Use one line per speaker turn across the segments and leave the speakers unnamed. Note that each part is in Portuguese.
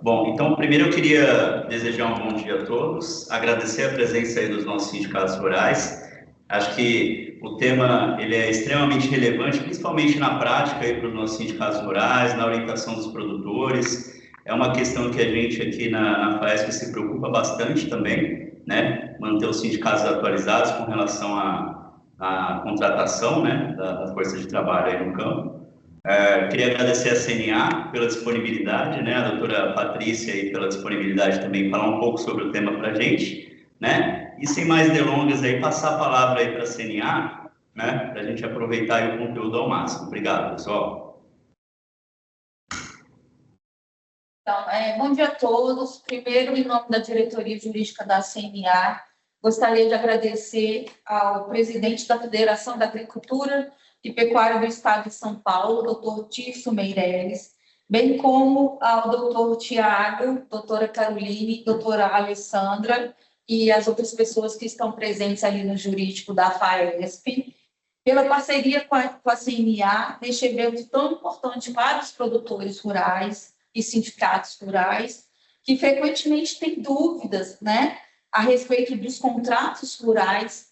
Bom, então, primeiro eu queria desejar um bom dia a todos, agradecer a presença aí dos nossos sindicatos rurais. Acho que o tema ele é extremamente relevante, principalmente na prática aí para os nossos sindicatos rurais, na orientação dos produtores. É uma questão que a gente aqui na FAESP se preocupa bastante também, né? Manter os sindicatos atualizados com relação à contratação, né, da força de trabalho aí no campo. Queria agradecer a CNA pela disponibilidade, né, a doutora Patrícia aí pela disponibilidade também falar um pouco sobre o tema para a gente, né, e sem mais delongas aí passar a palavra aí para a CNA, né, para a gente aproveitar aí o conteúdo ao máximo. Obrigado, pessoal.
Então, bom dia a todos. Primeiro, em nome da diretoria jurídica da CNA, gostaria de agradecer ao presidente da Federação da Agricultura e Pecuária do Estado de São Paulo, doutor Tirso Meireles, bem como ao doutor Tiago, doutora Caroline, doutora Alessandra e as outras pessoas que estão presentes ali no jurídico da FAESP, pela parceria com a CNA neste evento tão importante para os produtores rurais e sindicatos rurais, que frequentemente têm dúvidas, né, a respeito dos contratos rurais,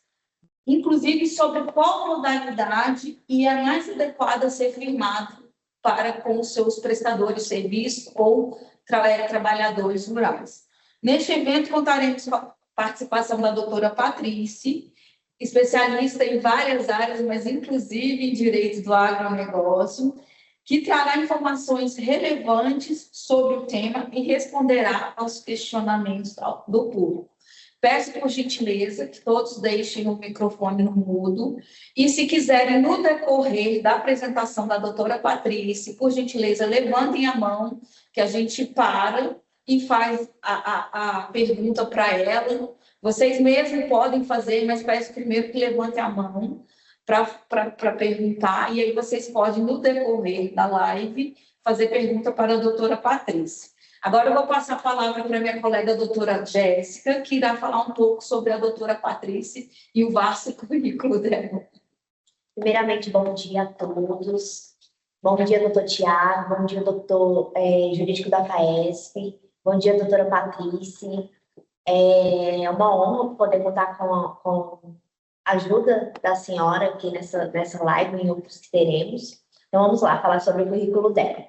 inclusive sobre qual modalidade e a mais adequada a ser firmado para com os seus prestadores de serviço ou trabalhadores rurais. Neste evento, contaremos com a participação da doutora Patrícia, especialista em várias áreas, mas inclusive em direito do agronegócio, que trará informações relevantes sobre o tema e responderá aos questionamentos do público. Peço, por gentileza, que todos deixem o microfone no mudo e, se quiserem, no decorrer da apresentação da doutora Patrícia, por gentileza, levantem a mão, que a gente para e faz a pergunta para ela. Vocês mesmos podem fazer, mas peço primeiro que levantem a mão para perguntar, e aí vocês podem, no decorrer da live, fazer pergunta para a doutora Patrícia. Agora eu vou passar a palavra para a minha colega a doutora Jéssica, que irá falar um pouco sobre a doutora Patrícia e o vasto currículo dela.
Primeiramente, bom dia a todos. Bom dia, doutor Tiago. Bom dia, doutor jurídico da FAESP. Bom dia, doutora Patrícia. É uma honra poder contar com a ajuda da senhora aqui nessa live e em outros que teremos. Então, vamos lá, falar sobre o currículo dela.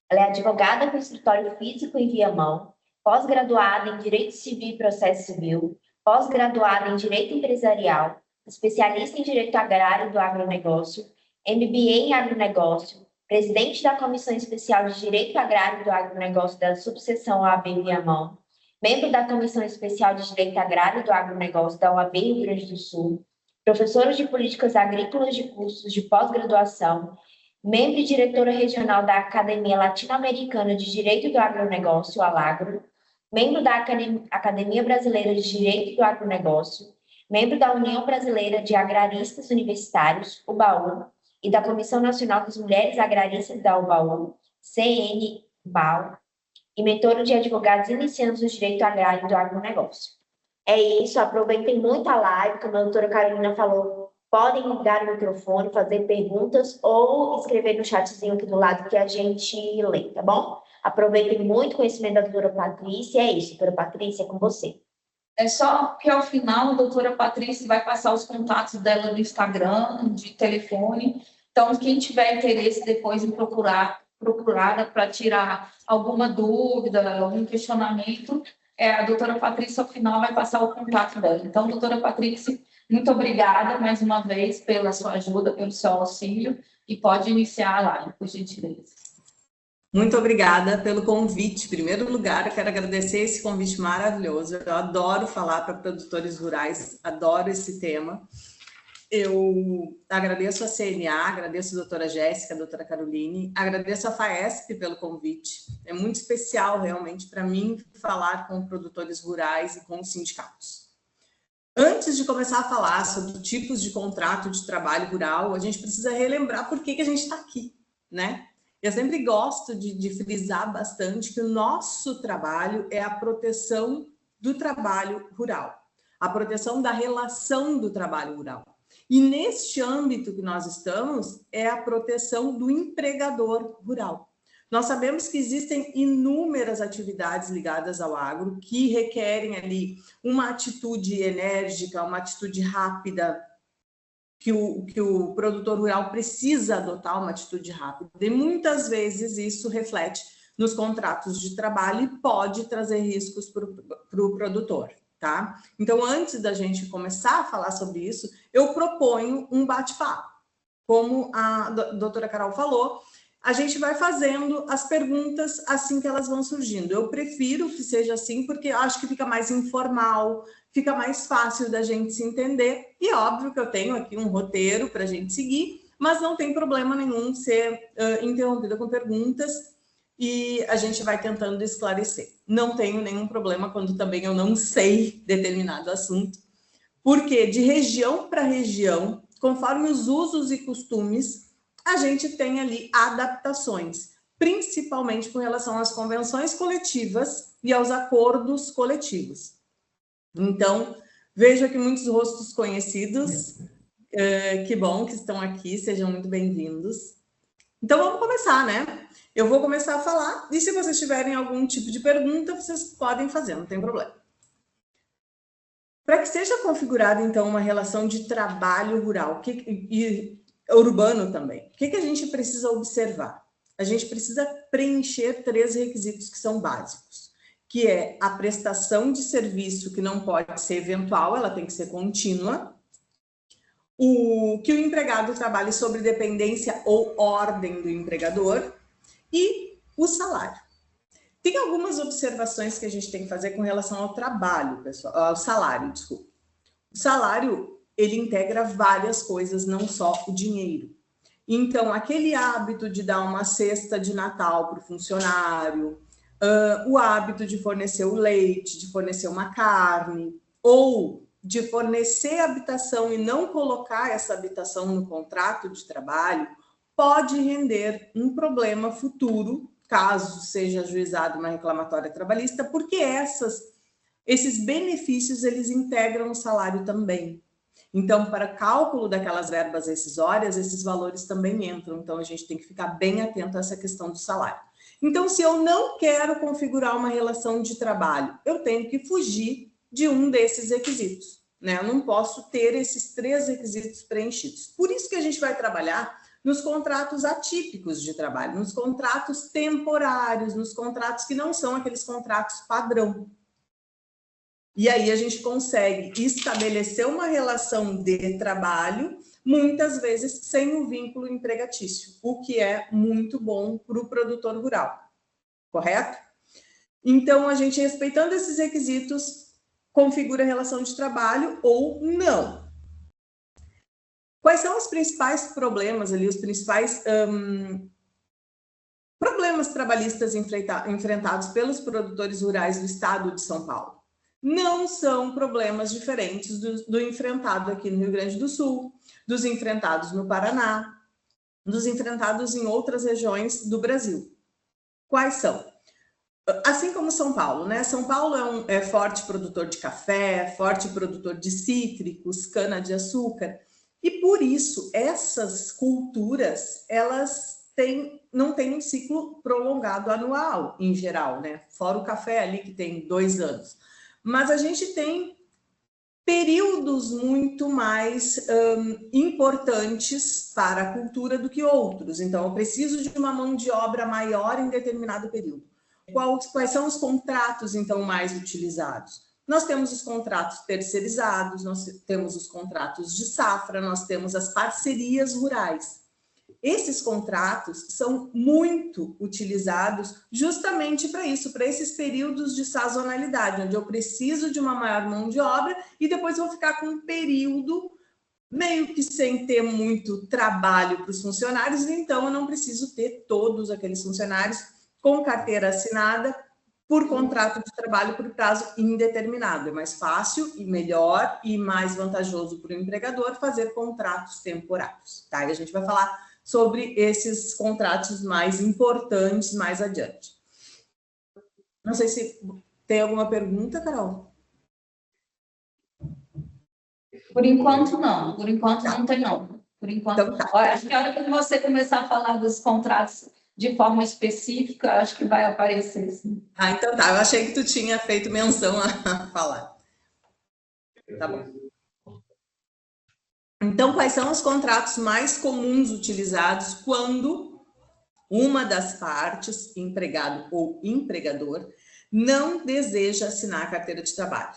Ela é advogada com escritório físico em Viamão, pós-graduada em Direito Civil e Processo Civil, pós-graduada em Direito Empresarial, especialista em Direito Agrário e do Agronegócio, MBA em Agronegócio, presidente da Comissão Especial de Direito Agrário e do Agronegócio da Subseção OAB Viamão, membro da Comissão Especial de Direito Agrário e do Agronegócio da OAB Rio Grande do Sul, professora de Políticas Agrícolas de cursos de pós-graduação, membro e diretora regional da Academia Latino-Americana de Direito do Agronegócio, Alagro, membro da Academia Brasileira de Direito do Agronegócio, membro da União Brasileira de Agraristas Universitários, UBAU, e da Comissão Nacional das Mulheres Agraristas da UBAU, CNBAU, e mentora de advogados iniciantes do direito agrário e do agronegócio. É isso, aproveitem muito a live, como a doutora Carolina falou, podem ligar o microfone, fazer perguntas ou escrever no chatzinho aqui do lado que a gente lê, tá bom? Aproveitem muito o conhecimento da doutora Patrícia, é isso, doutora Patrícia, é com você.
É só que ao final a doutora Patrícia vai passar os contatos dela no Instagram, de telefone, então quem tiver interesse depois em procurar para tirar alguma dúvida, algum questionamento, a doutora Patrícia, ao final, vai passar o contato dela. Então, doutora Patrícia, muito obrigada mais uma vez pela sua ajuda, pelo seu auxílio, e pode iniciar a live, por gentileza.
Muito obrigada pelo convite. Em primeiro lugar, eu quero agradecer esse convite maravilhoso. Eu adoro falar para produtores rurais, adoro esse tema. Eu agradeço a CNA, agradeço a doutora Jéssica, a doutora Caroline, agradeço a FAESP pelo convite. É muito especial, realmente, para mim, falar com produtores rurais e com os sindicatos. Antes de começar a falar sobre tipos de contrato de trabalho rural, a gente precisa relembrar por que a gente está aqui, né? Eu sempre gosto de frisar bastante que o nosso trabalho é a proteção do trabalho rural, a proteção da relação do trabalho rural. E neste âmbito que nós estamos, é a proteção do empregador rural. Nós sabemos que existem inúmeras atividades ligadas ao agro que requerem ali uma atitude enérgica, uma atitude rápida, que o produtor rural precisa adotar uma atitude rápida. E muitas vezes isso reflete nos contratos de trabalho e pode trazer riscos para o produtor, tá? Então, antes da gente começar a falar sobre isso, eu proponho um bate-papo. Como a doutora Carol falou, a gente vai fazendo as perguntas assim que elas vão surgindo. Eu prefiro que seja assim, porque eu acho que fica mais informal, fica mais fácil da gente se entender. E óbvio que eu tenho aqui um roteiro para a gente seguir, mas não tem problema nenhum ser interrompida com perguntas e a gente vai tentando esclarecer. Não tenho nenhum problema quando também eu não sei determinado assunto, porque de região para região, conforme os usos e costumes, a gente tem ali adaptações, principalmente com relação às convenções coletivas e aos acordos coletivos. Então, vejo aqui muitos rostos conhecidos, que bom que estão aqui, sejam muito bem-vindos. Então, vamos começar, né? Eu vou começar a falar, e se vocês tiverem algum tipo de pergunta, vocês podem fazer, não tem problema. Para que seja configurada, então, uma relação de trabalho rural e urbano também, o que a gente precisa observar? A gente precisa preencher 3 requisitos que são básicos, que é a prestação de serviço, que não pode ser eventual, ela tem que ser contínua, que o empregado trabalhe sob dependência ou ordem do empregador e o salário. Tem algumas observações que a gente tem que fazer com relação ao trabalho, pessoal, ao salário, desculpa. O salário, ele integra várias coisas, não só o dinheiro. Então, aquele hábito de dar uma cesta de Natal para o funcionário, o hábito de fornecer o leite, de fornecer uma carne, ou de fornecer habitação e não colocar essa habitação no contrato de trabalho, pode render um problema futuro, caso seja ajuizada uma reclamatória trabalhista, porque esses benefícios, eles integram o salário também. Então, para cálculo daquelas verbas rescisórias, esses valores também entram. Então, a gente tem que ficar bem atento a essa questão do salário. Então, se eu não quero configurar uma relação de trabalho, eu tenho que fugir de um desses requisitos, né? Eu não posso ter esses 3 requisitos preenchidos. Por isso que a gente vai trabalhar nos contratos atípicos de trabalho, nos contratos temporários, nos contratos que não são aqueles contratos padrão. E aí a gente consegue estabelecer uma relação de trabalho, muitas vezes sem o vínculo empregatício, o que é muito bom para o produtor rural, correto? Então, a gente, respeitando esses requisitos, configura a relação de trabalho ou não. Quais são os principais problemas ali, os principais problemas trabalhistas enfrentados pelos produtores rurais do estado de São Paulo? Não são problemas diferentes do enfrentado aqui no Rio Grande do Sul, dos enfrentados no Paraná, dos enfrentados em outras regiões do Brasil. Quais são? Assim como São Paulo, né? São Paulo é forte produtor de café, forte produtor de cítricos, cana-de-açúcar, e por isso essas culturas, elas não têm um ciclo prolongado anual, em geral, né? Fora o café ali, que tem 2 anos. Mas a gente tem períodos muito mais importantes para a cultura do que outros. Então, eu preciso de uma mão de obra maior em determinado período. Quais são os contratos, então, mais utilizados? Nós temos os contratos terceirizados, nós temos os contratos de safra, nós temos as parcerias rurais. Esses contratos são muito utilizados justamente para isso, para esses períodos de sazonalidade, onde eu preciso de uma maior mão de obra e depois vou ficar com um período meio que sem ter muito trabalho para os funcionários, então eu não preciso ter todos aqueles funcionários com carteira assinada por contrato de trabalho por prazo indeterminado. É mais fácil e melhor e mais vantajoso para o empregador fazer contratos temporários, tá? E a gente vai falar sobre esses contratos mais importantes mais adiante. Não sei se tem alguma pergunta, Carol?
Por enquanto, não. Por enquanto, não tem, não. Por enquanto,
então, tá.
Acho que a hora que você começar a falar dos contratos de forma específica, acho que vai aparecer, sim.
Ah, então tá. Eu achei que tu tinha feito menção a falar. Tá bom. Então, quais são os contratos mais comuns utilizados quando uma das partes, empregado ou empregador, não deseja assinar a carteira de trabalho?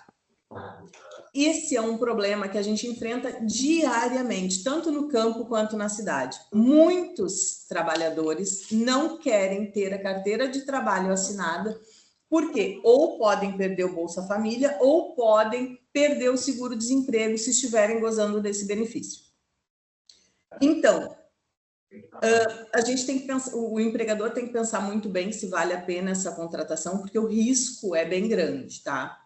Esse é um problema que a gente enfrenta diariamente, tanto no campo quanto na cidade. Muitos trabalhadores não querem ter a carteira de trabalho assinada, porque ou podem perder o Bolsa Família ou podem perder o seguro-desemprego se estiverem gozando desse benefício. Então, a gente tem que pensar, o empregador tem que pensar muito bem se vale a pena essa contratação, porque o risco é bem grande, tá?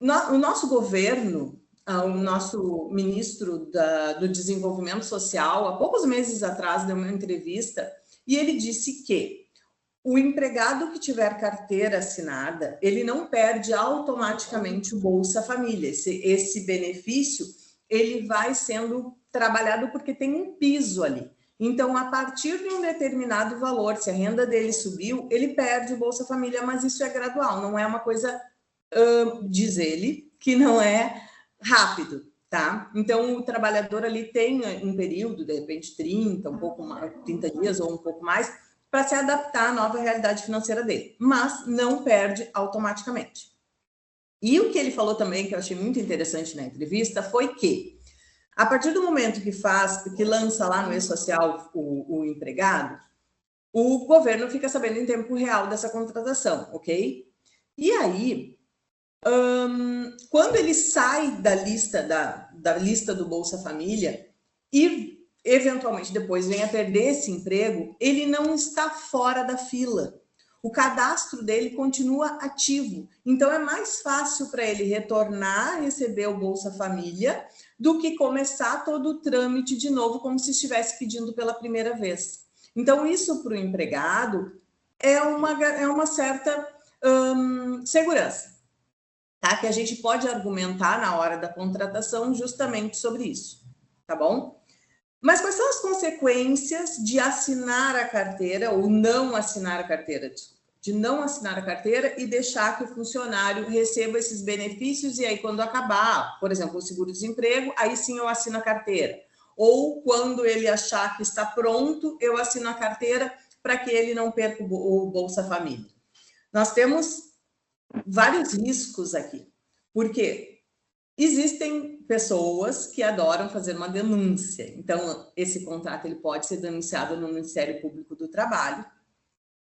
O nosso governo, o nosso ministro do Desenvolvimento Social, há poucos meses atrás, deu uma entrevista e ele disse que o empregado que tiver carteira assinada, ele não perde automaticamente o Bolsa Família. Esse benefício, ele vai sendo trabalhado porque tem um piso ali. Então, a partir de um determinado valor, se a renda dele subiu, ele perde o Bolsa Família, mas isso é gradual, não é uma coisa... diz ele, que não é rápido, tá? Então, o trabalhador ali tem um período, de repente 30 dias ou um pouco mais, para se adaptar à nova realidade financeira dele, mas não perde automaticamente. E o que ele falou também, que eu achei muito interessante na entrevista, foi que, a partir do momento que lança lá no E-Social o empregado, o governo fica sabendo em tempo real dessa contratação, ok? E aí, quando ele sai da lista do Bolsa Família e eventualmente depois vem a perder esse emprego, ele não está fora da fila. O cadastro dele continua ativo. Então é mais fácil para ele retornar a receber o Bolsa Família do que começar todo o trâmite de novo, como se estivesse pedindo pela primeira vez. Então isso para o empregado é uma certa segurança. Tá? Que a gente pode argumentar na hora da contratação justamente sobre isso, tá bom? Mas quais são as consequências de assinar a carteira ou não assinar a carteira? De não assinar a carteira e deixar que o funcionário receba esses benefícios e aí quando acabar, por exemplo, o seguro-desemprego, aí sim eu assino a carteira. Ou quando ele achar que está pronto, eu assino a carteira para que ele não perca o Bolsa Família. Nós temos vários riscos aqui, porque existem pessoas que adoram fazer uma denúncia. Então, esse contrato ele pode ser denunciado no Ministério Público do Trabalho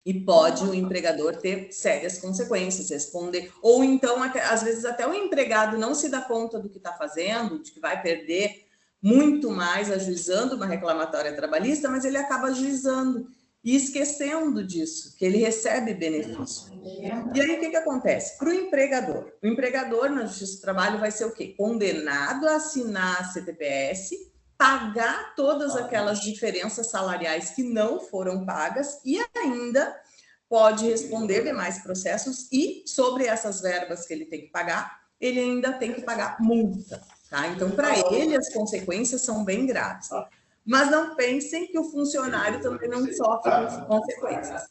e pode o empregador ter sérias consequências, responder. Ou então, às vezes, até o empregado não se dá conta do que está fazendo, de que vai perder muito mais ajuizando uma reclamatória trabalhista, mas ele acaba ajuizando e esquecendo disso, que ele recebe benefício. E aí, o que acontece? Para o empregador na Justiça do Trabalho vai ser o quê? Condenado a assinar a CTPS, pagar todas aquelas diferenças salariais que não foram pagas e ainda pode responder demais processos e, sobre essas verbas que ele tem que pagar, ele ainda tem que pagar multa, tá? Então, para ele, as consequências são bem graves. Mas não pensem que o funcionário também não sofre com consequências.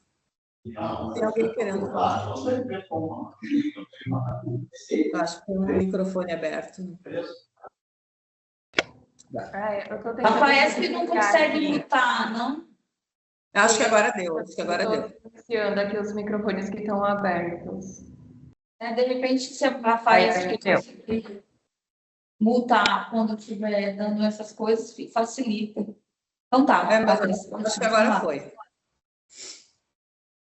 Tem alguém querendo falar? Eu acho que tem um microfone aberto.
A FAESP não consegue mutar, não?
Acho que agora deu. Estou
iniciando aqui os microfones que estão abertos.
De repente, se a FAESP conseguir multar quando estiver dando essas coisas, facilita. Então tá.
Acho que agora foi.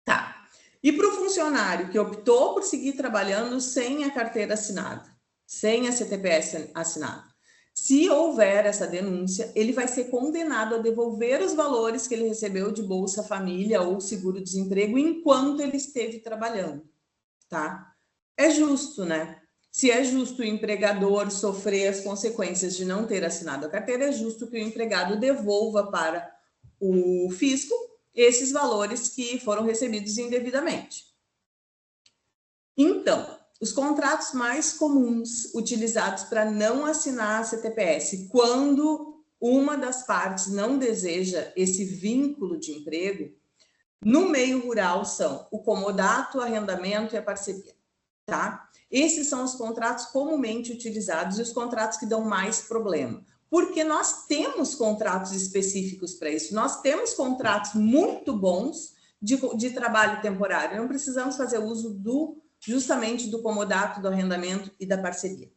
Tá. E para o funcionário que optou por seguir trabalhando sem a carteira assinada, sem a CTPS assinada, se houver essa denúncia, ele vai ser condenado a devolver os valores que ele recebeu de Bolsa Família ou seguro-desemprego enquanto ele esteve trabalhando, tá? É justo, né? Se é justo o empregador sofrer as consequências de não ter assinado a carteira, é justo que o empregado devolva para o fisco esses valores que foram recebidos indevidamente. Então, os contratos mais comuns utilizados para não assinar a CTPS, quando uma das partes não deseja esse vínculo de emprego, No meio rural são o comodato, o arrendamento e a parceria, tá? Esses são os contratos comumente utilizados e os contratos que dão mais problema. Porque nós temos contratos específicos para isso, nós temos contratos muito bons de trabalho temporário, não precisamos fazer uso justamente do comodato, do arrendamento e da parceria.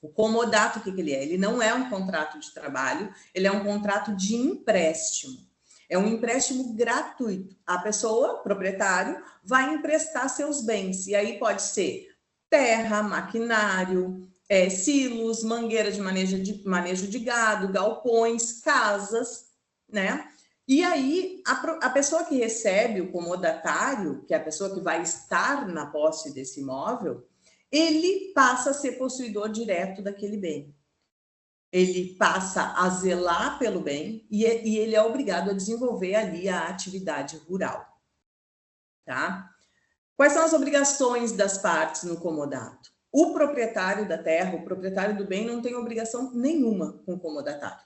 O comodato, o que ele é? Ele não é um contrato de trabalho, ele é um contrato de empréstimo. É um empréstimo gratuito. A pessoa, proprietário, vai emprestar seus bens. E aí pode ser terra, maquinário, silos, mangueira de manejo de gado, galpões, casas, né? E aí, a pessoa que recebe o comodatário, que é a pessoa que vai estar na posse desse imóvel, ele passa a ser possuidor direto daquele bem. Ele passa a zelar pelo bem e ele é obrigado a desenvolver ali a atividade rural. Tá? Quais são as obrigações das partes no comodato? O proprietário da terra, o proprietário do bem, não tem obrigação nenhuma com o comodatário.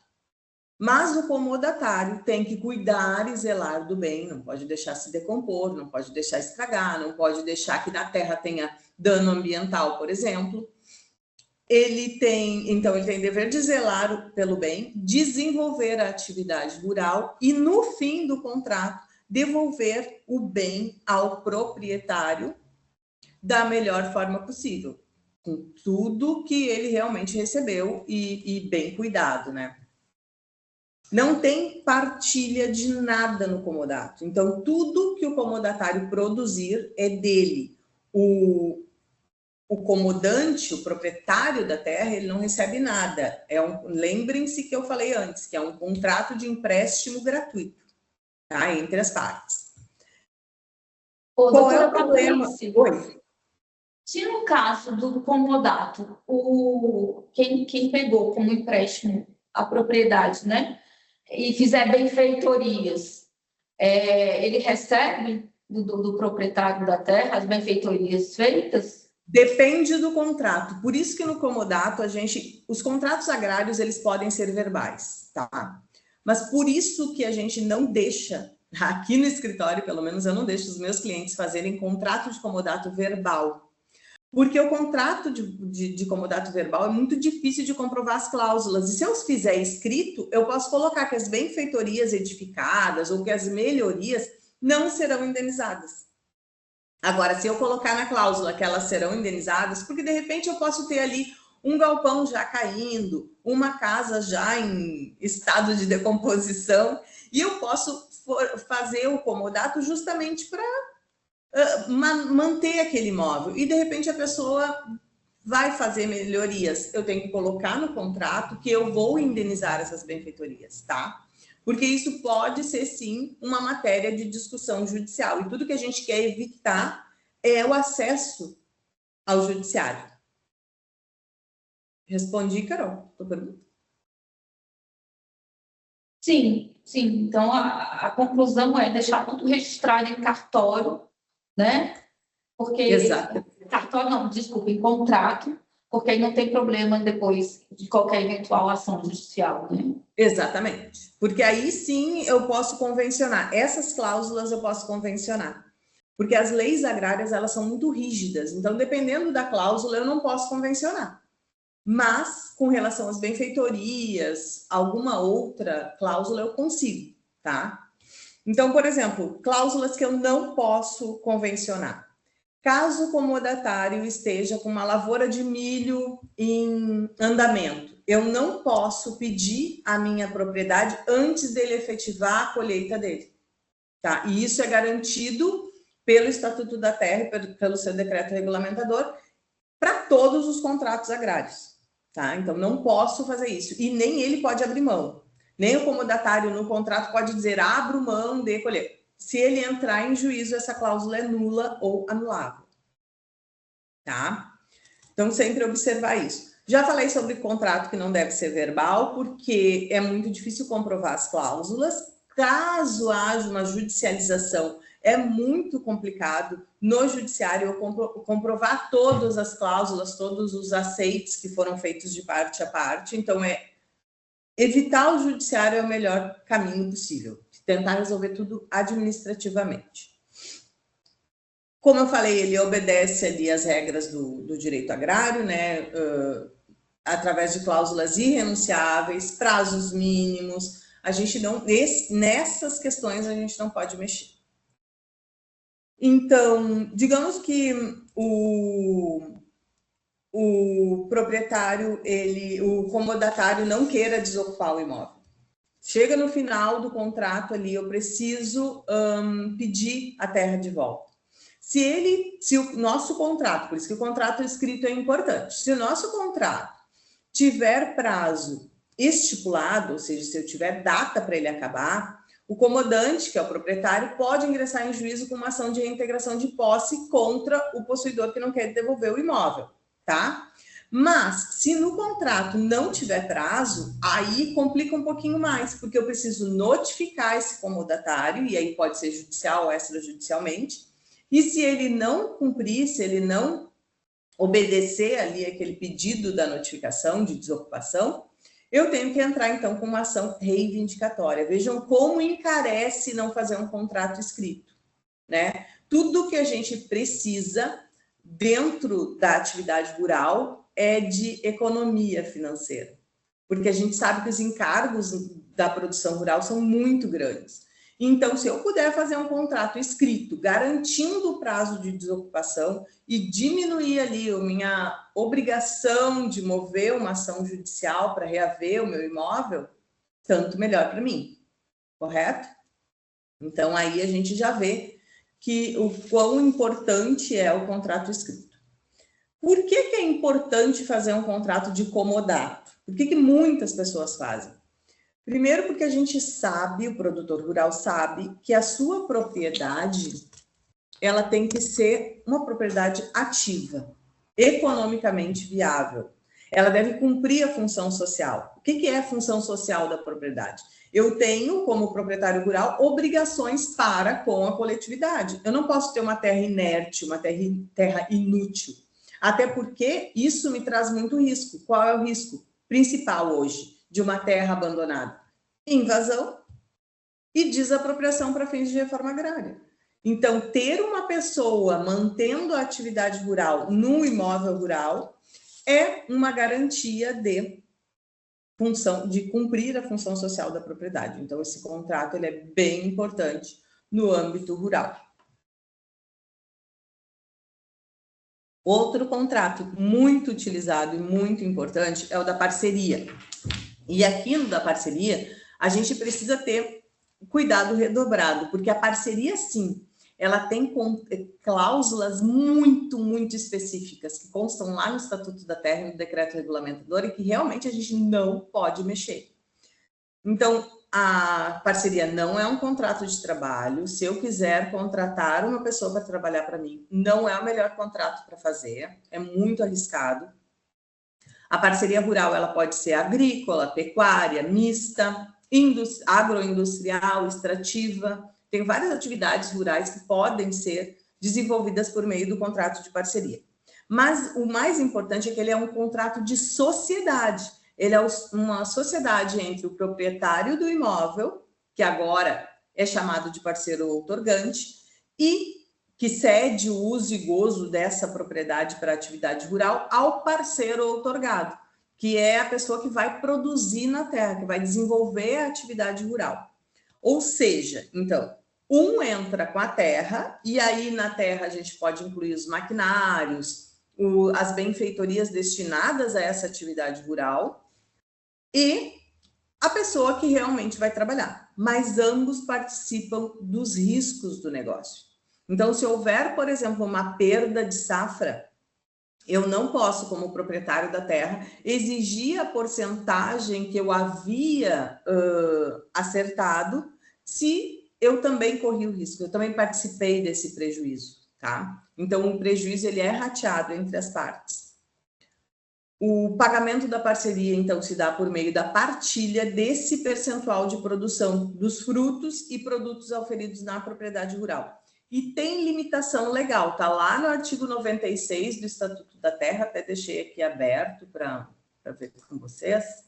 Mas o comodatário tem que cuidar e zelar do bem, não pode deixar se decompor, não pode deixar estragar, não pode deixar que na terra tenha dano ambiental, por exemplo. Ele tem dever de zelar pelo bem, desenvolver a atividade rural e, no fim do contrato, devolver o bem ao proprietário da melhor forma possível, com tudo que ele realmente recebeu e bem cuidado, né? Não tem partilha de nada no comodato. Então, tudo que o comodatário produzir é dele. O comodante, o proprietário da terra, ele não recebe nada. Lembrem-se que eu falei antes, que é um contrato de empréstimo gratuito, tá? Entre as partes. Qual é o problema? Oi.
Se no caso do comodato, quem pegou como empréstimo a propriedade, né? E fizer benfeitorias, ele recebe do proprietário da terra as benfeitorias feitas?
Depende do contrato. Por isso que no comodato os contratos agrários eles podem ser verbais, tá? Mas por isso que a gente não deixa, aqui no escritório, pelo menos eu não deixo os meus clientes fazerem contrato de comodato verbal. Porque o contrato de comodato verbal é muito difícil de comprovar as cláusulas. E se eu fizer escrito, eu posso colocar que as benfeitorias edificadas ou que as melhorias não serão indenizadas. Agora, se eu colocar na cláusula que elas serão indenizadas, porque de repente eu posso ter ali um galpão já caindo, uma casa já em estado de decomposição, e eu posso fazer o comodato justamente para manter aquele imóvel. E de repente a pessoa vai fazer melhorias. Eu tenho que colocar no contrato que eu vou indenizar essas benfeitorias, tá? Porque isso pode ser, sim, uma matéria de discussão judicial. E tudo que a gente quer evitar é o acesso ao judiciário. Respondi, Carol, tua pergunta?
Sim, sim. Então, a conclusão é deixar tudo registrado em cartório, né? Porque...
Exato.
Cartório não, desculpa, em contrato, porque aí não tem problema depois de qualquer eventual ação judicial, né?
Exatamente. Porque aí sim eu posso convencionar. Essas cláusulas eu posso convencionar. Porque as leis agrárias, elas são muito rígidas. Então, dependendo da cláusula, eu não posso convencionar. Mas, com relação às benfeitorias, alguma outra cláusula eu consigo, tá? Então, por exemplo, cláusulas que eu não posso convencionar. Caso o comodatário esteja com uma lavoura de milho em andamento, eu não posso pedir a minha propriedade antes dele efetivar a colheita dele, tá? E isso é garantido pelo Estatuto da Terra e pelo seu decreto regulamentador para todos os contratos agrários, tá? Então, não posso fazer isso. E nem ele pode abrir mão. Nem o comodatário no contrato pode dizer, abro mão de colher. Se ele entrar em juízo, essa cláusula é nula ou anulável, tá? Então, sempre observar isso. Já falei sobre contrato que não deve ser verbal, porque é muito difícil comprovar as cláusulas. Caso haja uma judicialização, é muito complicado no judiciário eu comprovar todas as cláusulas, todos os aceites que foram feitos de parte a parte. Então, evitar o judiciário é o melhor caminho possível. tentar resolver tudo administrativamente. Como eu falei, ele obedece ali as regras do direito agrário, né? Através de cláusulas irrenunciáveis, prazos mínimos. A gente não, nessas questões a gente não pode mexer. Então, digamos que o proprietário, o comodatário não queira desocupar o imóvel. Chega no final do contrato ali, eu preciso pedir a terra de volta. Se o nosso contrato, por isso que o contrato escrito é importante, se o nosso contrato tiver prazo estipulado, ou seja, se eu tiver data para ele acabar, o comodante, que é o proprietário, pode ingressar em juízo com uma ação de reintegração de posse contra o possuidor que não quer devolver o imóvel, tá? Mas, se no contrato não tiver prazo, aí complica um pouquinho mais, porque eu preciso notificar esse comodatário, e aí pode ser judicial ou extrajudicialmente, e se ele não cumprir, se ele não obedecer ali aquele pedido da notificação de desocupação, eu tenho que entrar, então, com uma ação reivindicatória. Vejam como encarece não fazer um contrato escrito, né? Tudo que a gente precisa dentro da atividade rural é de economia financeira, porque a gente sabe que os encargos da produção rural são muito grandes. Então, se eu puder fazer um contrato escrito, garantindo o prazo de desocupação e diminuir ali a minha obrigação de mover uma ação judicial para reaver o meu imóvel, tanto melhor para mim, correto? Então, aí a gente já vê que o quão importante é o contrato escrito. Por que é importante fazer um contrato de comodato? Por que muitas pessoas fazem? Primeiro, porque a gente sabe, o produtor rural sabe, que a sua propriedade, ela tem que ser uma propriedade ativa, economicamente viável. Ela deve cumprir a função social. O que é a função social da propriedade? Eu tenho, como proprietário rural, obrigações para com a coletividade. Eu não posso ter uma terra inerte, uma terra inútil. Até porque isso me traz muito risco. Qual é o risco principal hoje de uma terra abandonada? Invasão e desapropriação para fins de reforma agrária. Então, ter uma pessoa mantendo a atividade rural no imóvel rural é uma garantia de cumprir a função social da propriedade. Então, esse contrato ele é bem importante no âmbito rural. Outro contrato muito utilizado e muito importante é o da parceria. E aqui no da parceria, a gente precisa ter cuidado redobrado, porque a parceria, sim, ela tem cláusulas muito, muito específicas, que constam lá no Estatuto da Terra e no Decreto Regulamentador, e que realmente a gente não pode mexer. Então, a parceria não é um contrato de trabalho. Se eu quiser contratar uma pessoa para trabalhar para mim, não é o melhor contrato para fazer, é muito arriscado. A parceria rural ela pode ser agrícola, pecuária, mista, agroindustrial, extrativa. Tem várias atividades rurais que podem ser desenvolvidas por meio do contrato de parceria. Mas o mais importante é que ele é um contrato de sociedade. Ele é uma sociedade entre o proprietário do imóvel, que agora é chamado de parceiro outorgante, e que cede o uso e gozo dessa propriedade para a atividade rural ao parceiro outorgado, que é a pessoa que vai produzir na terra, que vai desenvolver a atividade rural. Ou seja, então, um entra com a terra, e aí na terra a gente pode incluir os maquinários, as benfeitorias destinadas a essa atividade rural, e a pessoa que realmente vai trabalhar. Mas ambos participam dos riscos do negócio. Então, se houver, por exemplo, uma perda de safra, eu não posso, como proprietário da terra, exigir a porcentagem que eu havia acertado, se eu também corri o risco, eu também participei desse prejuízo, tá? Então, o prejuízo ele é rateado entre as partes. O pagamento da parceria, então, se dá por meio da partilha desse percentual de produção dos frutos e produtos auferidos na propriedade rural. E tem limitação legal, tá lá no artigo 96 do Estatuto da Terra, até deixei aqui aberto para ver com vocês,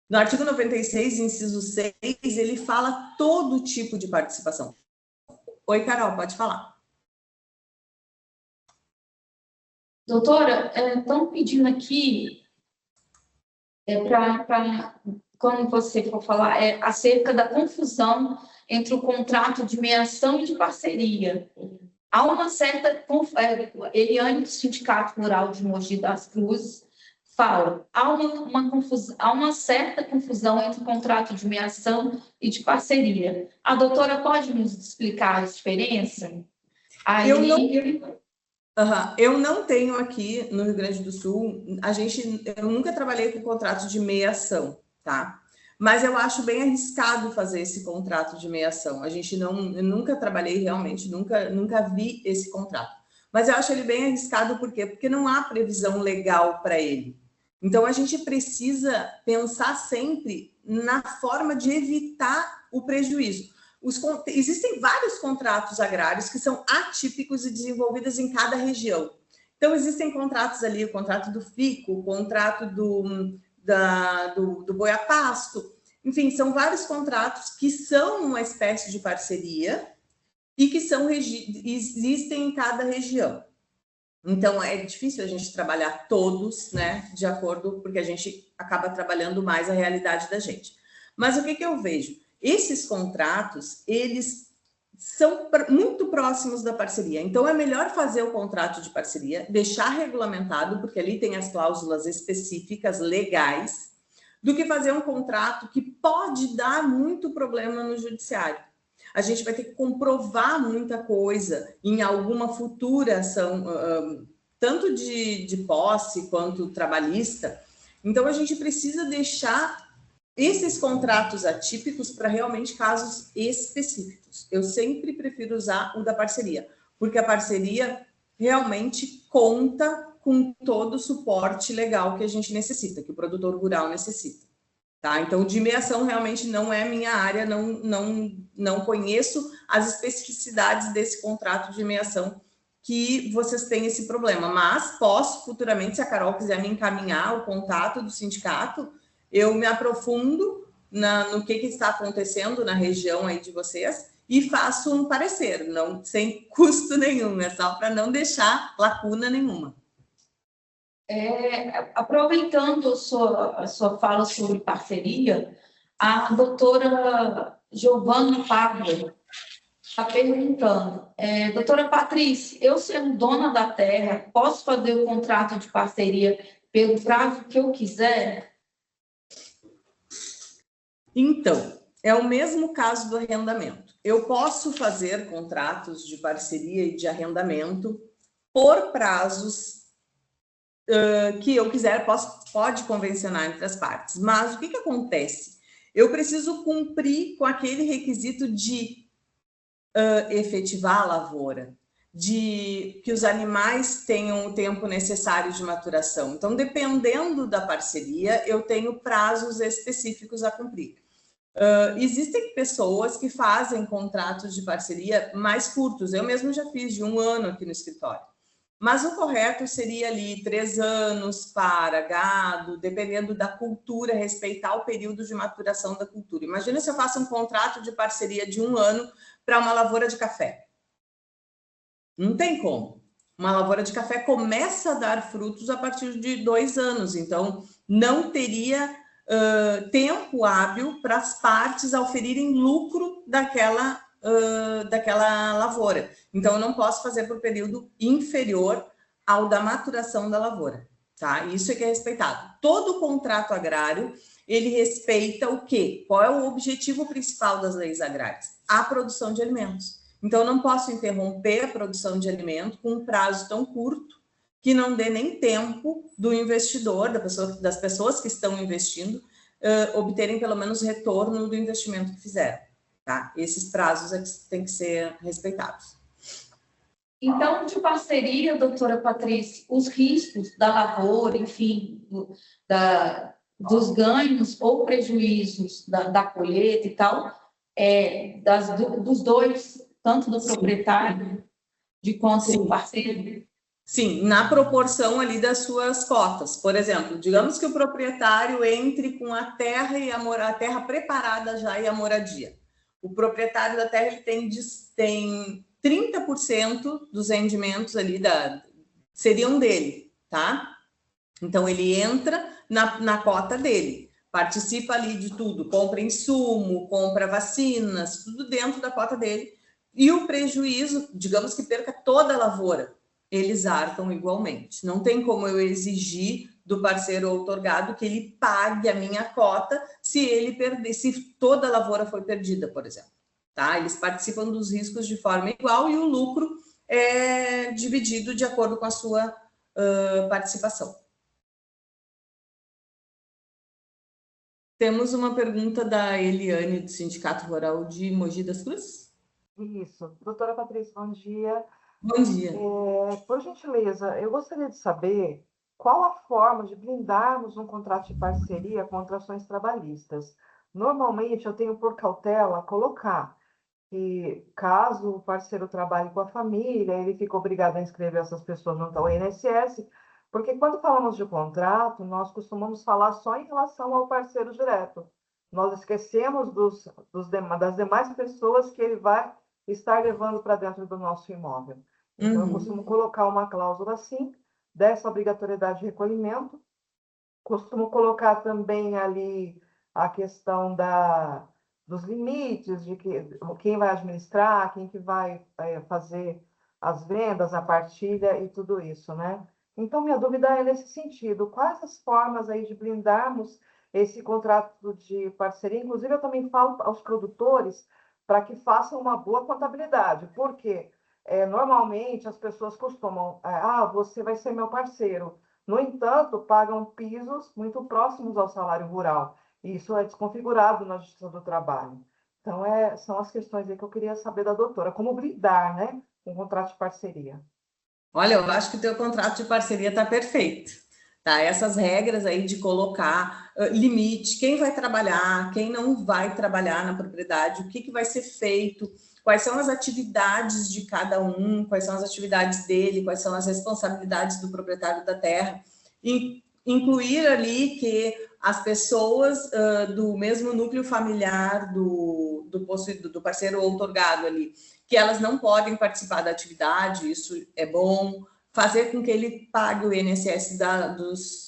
No artigo 96, inciso 6, ele fala todo tipo de participação. Oi, Carol, pode falar.
Doutora, estão pedindo aqui para quando você for falar acerca da confusão entre o contrato de meação e de parceria. Há uma certa... Eliane, do Sindicato Rural de Mogi das Cruzes, fala, há uma certa confusão entre o contrato de meação e de parceria. A doutora pode nos explicar a diferença? Aí...
Eu não tenho aqui no Rio Grande do Sul, eu nunca trabalhei com contrato de meação, tá? Mas eu acho bem arriscado fazer esse contrato de meação. Eu nunca trabalhei realmente, nunca vi esse contrato. Mas eu acho ele bem arriscado, por quê? Porque não há previsão legal para ele. Então, a gente precisa pensar sempre na forma de evitar o prejuízo. Existem vários contratos agrários que são atípicos e desenvolvidos em cada região. Então, existem contratos ali, o contrato do fico, o contrato do boi a pasto, enfim, são vários contratos que são uma espécie de parceria e que existem em cada região. Então, é difícil a gente trabalhar todos, né, de acordo, porque a gente acaba trabalhando mais a realidade da gente. Mas o que eu vejo? Esses contratos, eles são muito próximos da parceria. Então, é melhor fazer o contrato de parceria, deixar regulamentado, porque ali tem as cláusulas específicas, legais, do que fazer um contrato que pode dar muito problema no judiciário. A gente vai ter que comprovar muita coisa em alguma futura ação, tanto de posse quanto trabalhista. Então, a gente precisa deixar esses contratos atípicos para realmente casos específicos. Eu sempre prefiro usar o da parceria, porque a parceria realmente conta com todo o suporte legal que a gente necessita, que o produtor rural necessita. Tá? Então, de meação realmente não é minha área, não conheço as especificidades desse contrato de meação que vocês têm esse problema, mas posso futuramente, se a Carol quiser me encaminhar o contato do sindicato, eu me aprofundo no que está acontecendo na região aí de vocês e faço um parecer, sem custo nenhum, é só para não deixar lacuna nenhuma.
Aproveitando a sua fala sobre parceria, a doutora Giovana Pablo está perguntando, doutora Patrícia, eu sendo dona da terra, posso fazer o contrato de parceria pelo prazo que eu quiser?
Então, é o mesmo caso do arrendamento. Eu posso fazer contratos de parceria e de arrendamento por prazos que eu quiser, pode convencionar entre as partes. Mas o que acontece? Eu preciso cumprir com aquele requisito de efetivar a lavoura, de que os animais tenham o tempo necessário de maturação. Então, dependendo da parceria, eu tenho prazos específicos a cumprir. Existem pessoas que fazem contratos de parceria mais curtos. Eu mesmo já fiz de 1 ano aqui no escritório. Mas o correto seria ali 3 anos para gado, dependendo da cultura, respeitar o período de maturação da cultura. Imagina se eu faço um contrato de parceria de 1 ano para uma lavoura de café. Não tem como. Uma lavoura de café começa a dar frutos a partir de 2 anos. Então, não teria tempo hábil para as partes auferirem lucro daquela lavoura. Então, eu não posso fazer por período inferior ao da maturação da lavoura, tá? Isso é que é respeitado. Todo contrato agrário, ele respeita o quê? Qual é o objetivo principal das leis agrárias? A produção de alimentos. Então, eu não posso interromper a produção de alimento com um prazo tão curto que não dê nem tempo do investidor, das pessoas que estão investindo, obterem pelo menos retorno do investimento que fizeram. Tá? Esses prazos têm que ser respeitados.
Então, de parceria, doutora Patrícia, os riscos da lavoura, enfim, dos ganhos ou prejuízos da colheita e tal, dos dois, tanto do proprietário de quanto do parceiro?
Sim, na proporção ali das suas cotas. Por exemplo, digamos que o proprietário entre com a terra e a terra preparada já e a moradia. O proprietário da terra ele tem 30% dos rendimentos ali seriam dele, tá? Então ele entra na cota dele, participa ali de tudo, compra insumo, compra vacinas, tudo dentro da cota dele. E o prejuízo, digamos que perca toda a lavoura, eles arcam igualmente. Não tem como eu exigir do parceiro outorgado que ele pague a minha cota se ele perder, se toda a lavoura foi perdida, por exemplo. Tá? Eles participam dos riscos de forma igual e o lucro é dividido de acordo com a sua participação. Temos uma pergunta da Eliane, do Sindicato Rural de Mogi das Cruzes.
Isso. Doutora Patrícia, bom dia.
Bom dia.
Por gentileza, eu gostaria de saber qual a forma de blindarmos um contrato de parceria contra ações trabalhistas. Normalmente, eu tenho por cautela colocar que, caso o parceiro trabalhe com a família, ele fica obrigado a inscrever essas pessoas junto ao INSS, porque quando falamos de contrato, nós costumamos falar só em relação ao parceiro direto. Nós esquecemos das demais pessoas que ele vai estar levando para dentro do nosso imóvel. Então, eu costumo colocar uma cláusula assim, dessa obrigatoriedade de recolhimento. Costumo colocar também ali a questão dos limites, de quem vai administrar, quem que vai fazer as vendas, a partilha e tudo isso, né? Então, minha dúvida é nesse sentido. Quais as formas aí de blindarmos esse contrato de parceria? Inclusive, eu também falo aos produtores para que façam uma boa contabilidade, porque normalmente as pessoas costumam, você vai ser meu parceiro. No entanto, pagam pisos muito próximos ao salário rural. E isso é desconfigurado na Justiça do Trabalho. Então, são as questões aí que eu queria saber da doutora. Como blindar, né, um contrato de parceria?
Olha, eu acho que o teu contrato de parceria está perfeito. Tá? Essas regras aí de colocar limite, quem vai trabalhar, quem não vai trabalhar na propriedade, o que vai ser feito, quais são as atividades de cada um, quais são as atividades dele, quais são as responsabilidades do proprietário da terra. E incluir ali que as pessoas do mesmo núcleo familiar do parceiro outorgado ali, que elas não podem participar da atividade, isso é bom. Fazer com que ele pague o INSS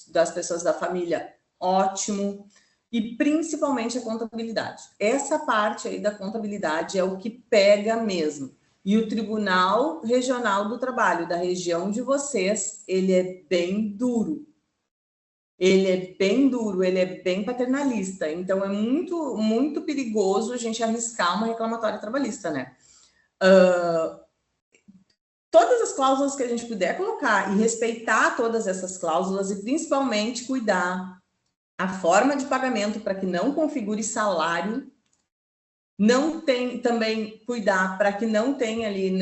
das pessoas da família, ótimo. E principalmente a contabilidade. Essa parte aí da contabilidade é o que pega mesmo. E o Tribunal Regional do Trabalho da região de vocês, ele é bem duro. Ele é bem duro, ele é bem paternalista. Então, é muito, muito perigoso a gente arriscar uma reclamatória trabalhista, né? Todas as cláusulas que a gente puder colocar e respeitar todas essas cláusulas e principalmente cuidar a forma de pagamento para que não configure salário, não tem também cuidar para que não tenha ali,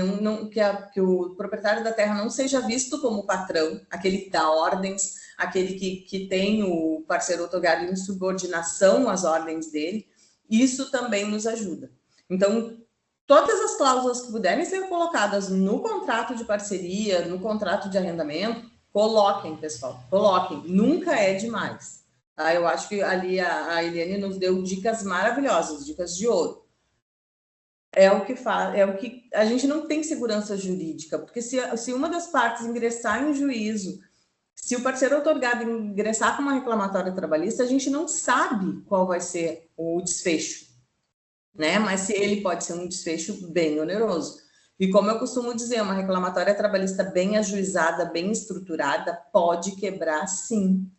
que o proprietário da terra não seja visto como patrão, aquele que dá ordens, aquele que tem o parceiro outorgado em subordinação às ordens dele. Isso também nos ajuda. Então, todas as cláusulas que puderem ser colocadas no contrato de parceria, no contrato de arrendamento, coloquem, pessoal, coloquem. Nunca é demais. Tá? Eu acho que ali a Eliane nos deu dicas maravilhosas, dicas de ouro. É o que a gente não tem segurança jurídica, porque se uma das partes ingressar em juízo, se o parceiro outorgado ingressar com uma reclamatória trabalhista, a gente não sabe qual vai ser o desfecho. Né? Mas se ele pode ser um desfecho bem oneroso. E como eu costumo dizer, uma reclamatória trabalhista bem ajuizada, bem estruturada, pode quebrar, sim,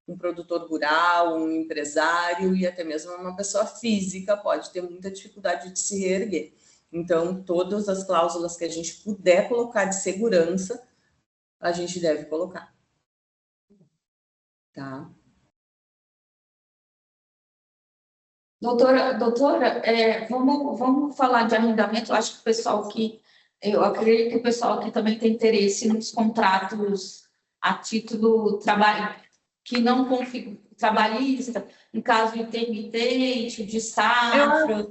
um produtor rural, um empresário e até mesmo uma pessoa física pode ter muita dificuldade de se reerguer. Então, todas as cláusulas que a gente puder colocar de segurança, a gente deve colocar. Tá?
Doutora, vamos falar de arrendamento. Eu acredito que o pessoal aqui também tem interesse nos contratos a título que não configura trabalhista, em caso de intermitente, de safra.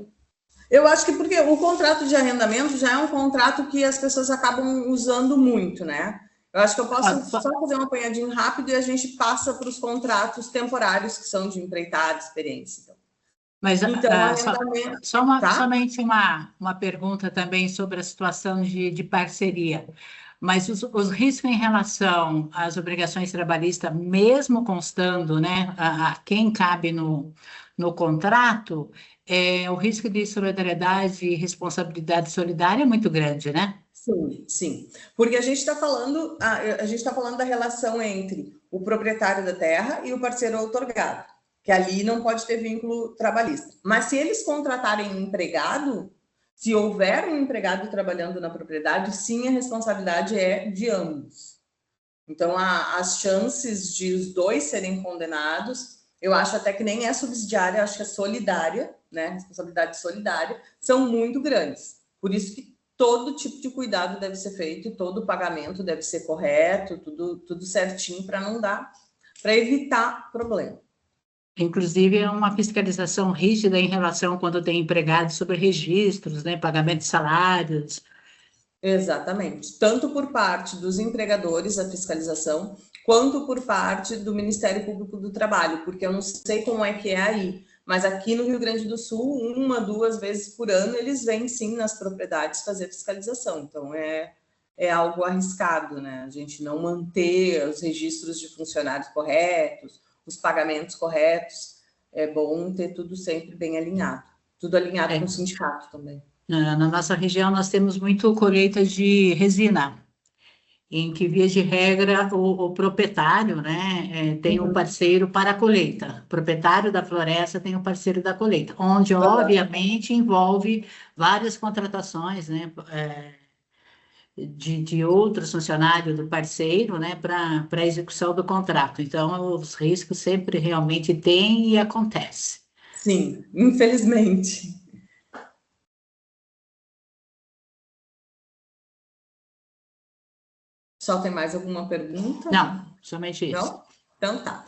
Eu acho que porque o contrato de arrendamento já é um contrato que as pessoas acabam usando muito, né? Eu acho que eu posso só fazer um apanhadinho rápido e a gente passa para os contratos temporários, que são de empreitada, experiência. Então.
Mas
Então,
tá? Somente uma pergunta também sobre a situação de parceria. Mas os riscos em relação às obrigações trabalhistas, mesmo constando, né, a quem cabe no contrato, o risco de solidariedade e responsabilidade solidária é muito grande, né?
Sim, sim. Porque a gente está falando da relação entre o proprietário da terra e o parceiro outorgado, que ali não pode ter vínculo trabalhista. Mas se eles contratarem um empregado, se houver um empregado trabalhando na propriedade, sim, a responsabilidade é de ambos. Então, as chances de os dois serem condenados, eu acho até que nem é subsidiária, acho que é solidária, né? Responsabilidade solidária, são muito grandes. Por isso que todo tipo de cuidado deve ser feito e todo pagamento deve ser correto, tudo certinho para evitar problema.
Inclusive, é uma fiscalização rígida em relação quando tem empregado sobre registros, né, pagamento de salários.
Exatamente. Tanto por parte dos empregadores, a fiscalização, quanto por parte do Ministério Público do Trabalho, porque eu não sei como é que é aí, mas aqui no Rio Grande do Sul, 1, 2 vezes por ano, eles vêm sim nas propriedades fazer fiscalização. Então, é algo arriscado, né? A gente não manter os registros de funcionários corretos, os pagamentos corretos, é bom ter tudo sempre bem alinhado. Tudo alinhado com o sindicato também.
Na nossa região, nós temos muito colheita de resina, em que, via de regra, o proprietário, né, tem um parceiro para a colheita. O proprietário da floresta tem um parceiro da colheita, onde, obviamente, envolve várias contratações, né, de outros funcionários do parceiro, né, para a execução do contrato. Então, os riscos sempre realmente têm e acontecem.
Sim, infelizmente. Só tem mais alguma pergunta?
Não, somente isso.
Não? Então tá.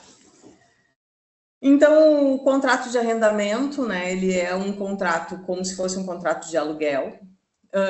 Então, o contrato de arrendamento, né, ele é um contrato como se fosse um contrato de aluguel.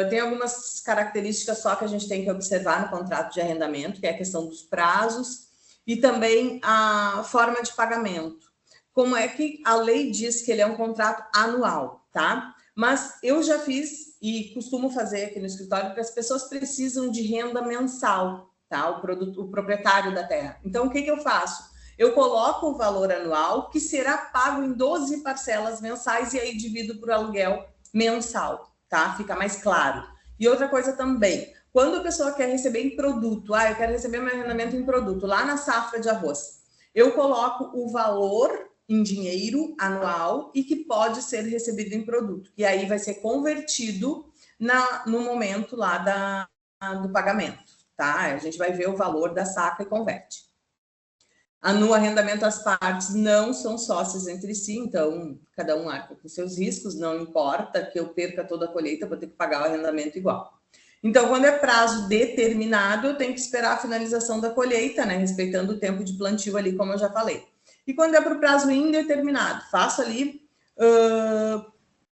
Tem algumas características só que a gente tem que observar no contrato de arrendamento, que é a questão dos prazos e também a forma de pagamento. Como é que a lei diz que ele é um contrato anual, tá? Mas eu já fiz e costumo fazer aqui no escritório porque as pessoas precisam de renda mensal, tá? O proprietário da terra. Então, o que eu faço? Eu coloco o valor anual que será pago em 12 parcelas mensais e aí divido por aluguel mensal, tá? Fica mais claro. E outra coisa também, quando a pessoa quer receber em produto, eu quero receber meu arrendamento em produto, lá na safra de arroz, eu coloco o valor em dinheiro anual e que pode ser recebido em produto. E aí vai ser convertido no momento lá do pagamento, tá? A gente vai ver o valor da saca e converte. No arrendamento, as partes não são sócias entre si, então cada um arca com seus riscos, não importa que eu perca toda a colheita, vou ter que pagar o arrendamento igual. Então, quando é prazo determinado, eu tenho que esperar a finalização da colheita, né? Respeitando o tempo de plantio ali, como eu já falei. E quando é por prazo indeterminado, faço ali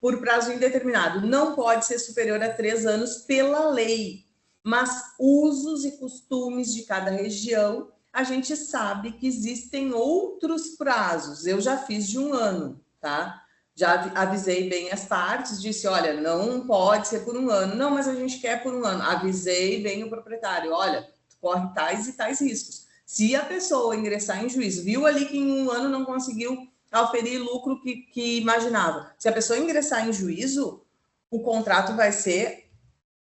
por prazo indeterminado. Não pode ser superior a 3 anos pela lei, mas usos e costumes de cada região, a gente sabe que existem outros prazos. Eu já fiz de 1 ano, tá? Já avisei bem as partes, disse, olha, não pode ser por 1 ano. Não, mas a gente quer por 1 ano. Avisei bem o proprietário, olha, corre tais e tais riscos. Se a pessoa ingressar em juízo, viu ali que em 1 ano não conseguiu auferir lucro que imaginava. Se a pessoa ingressar em juízo, o contrato vai ser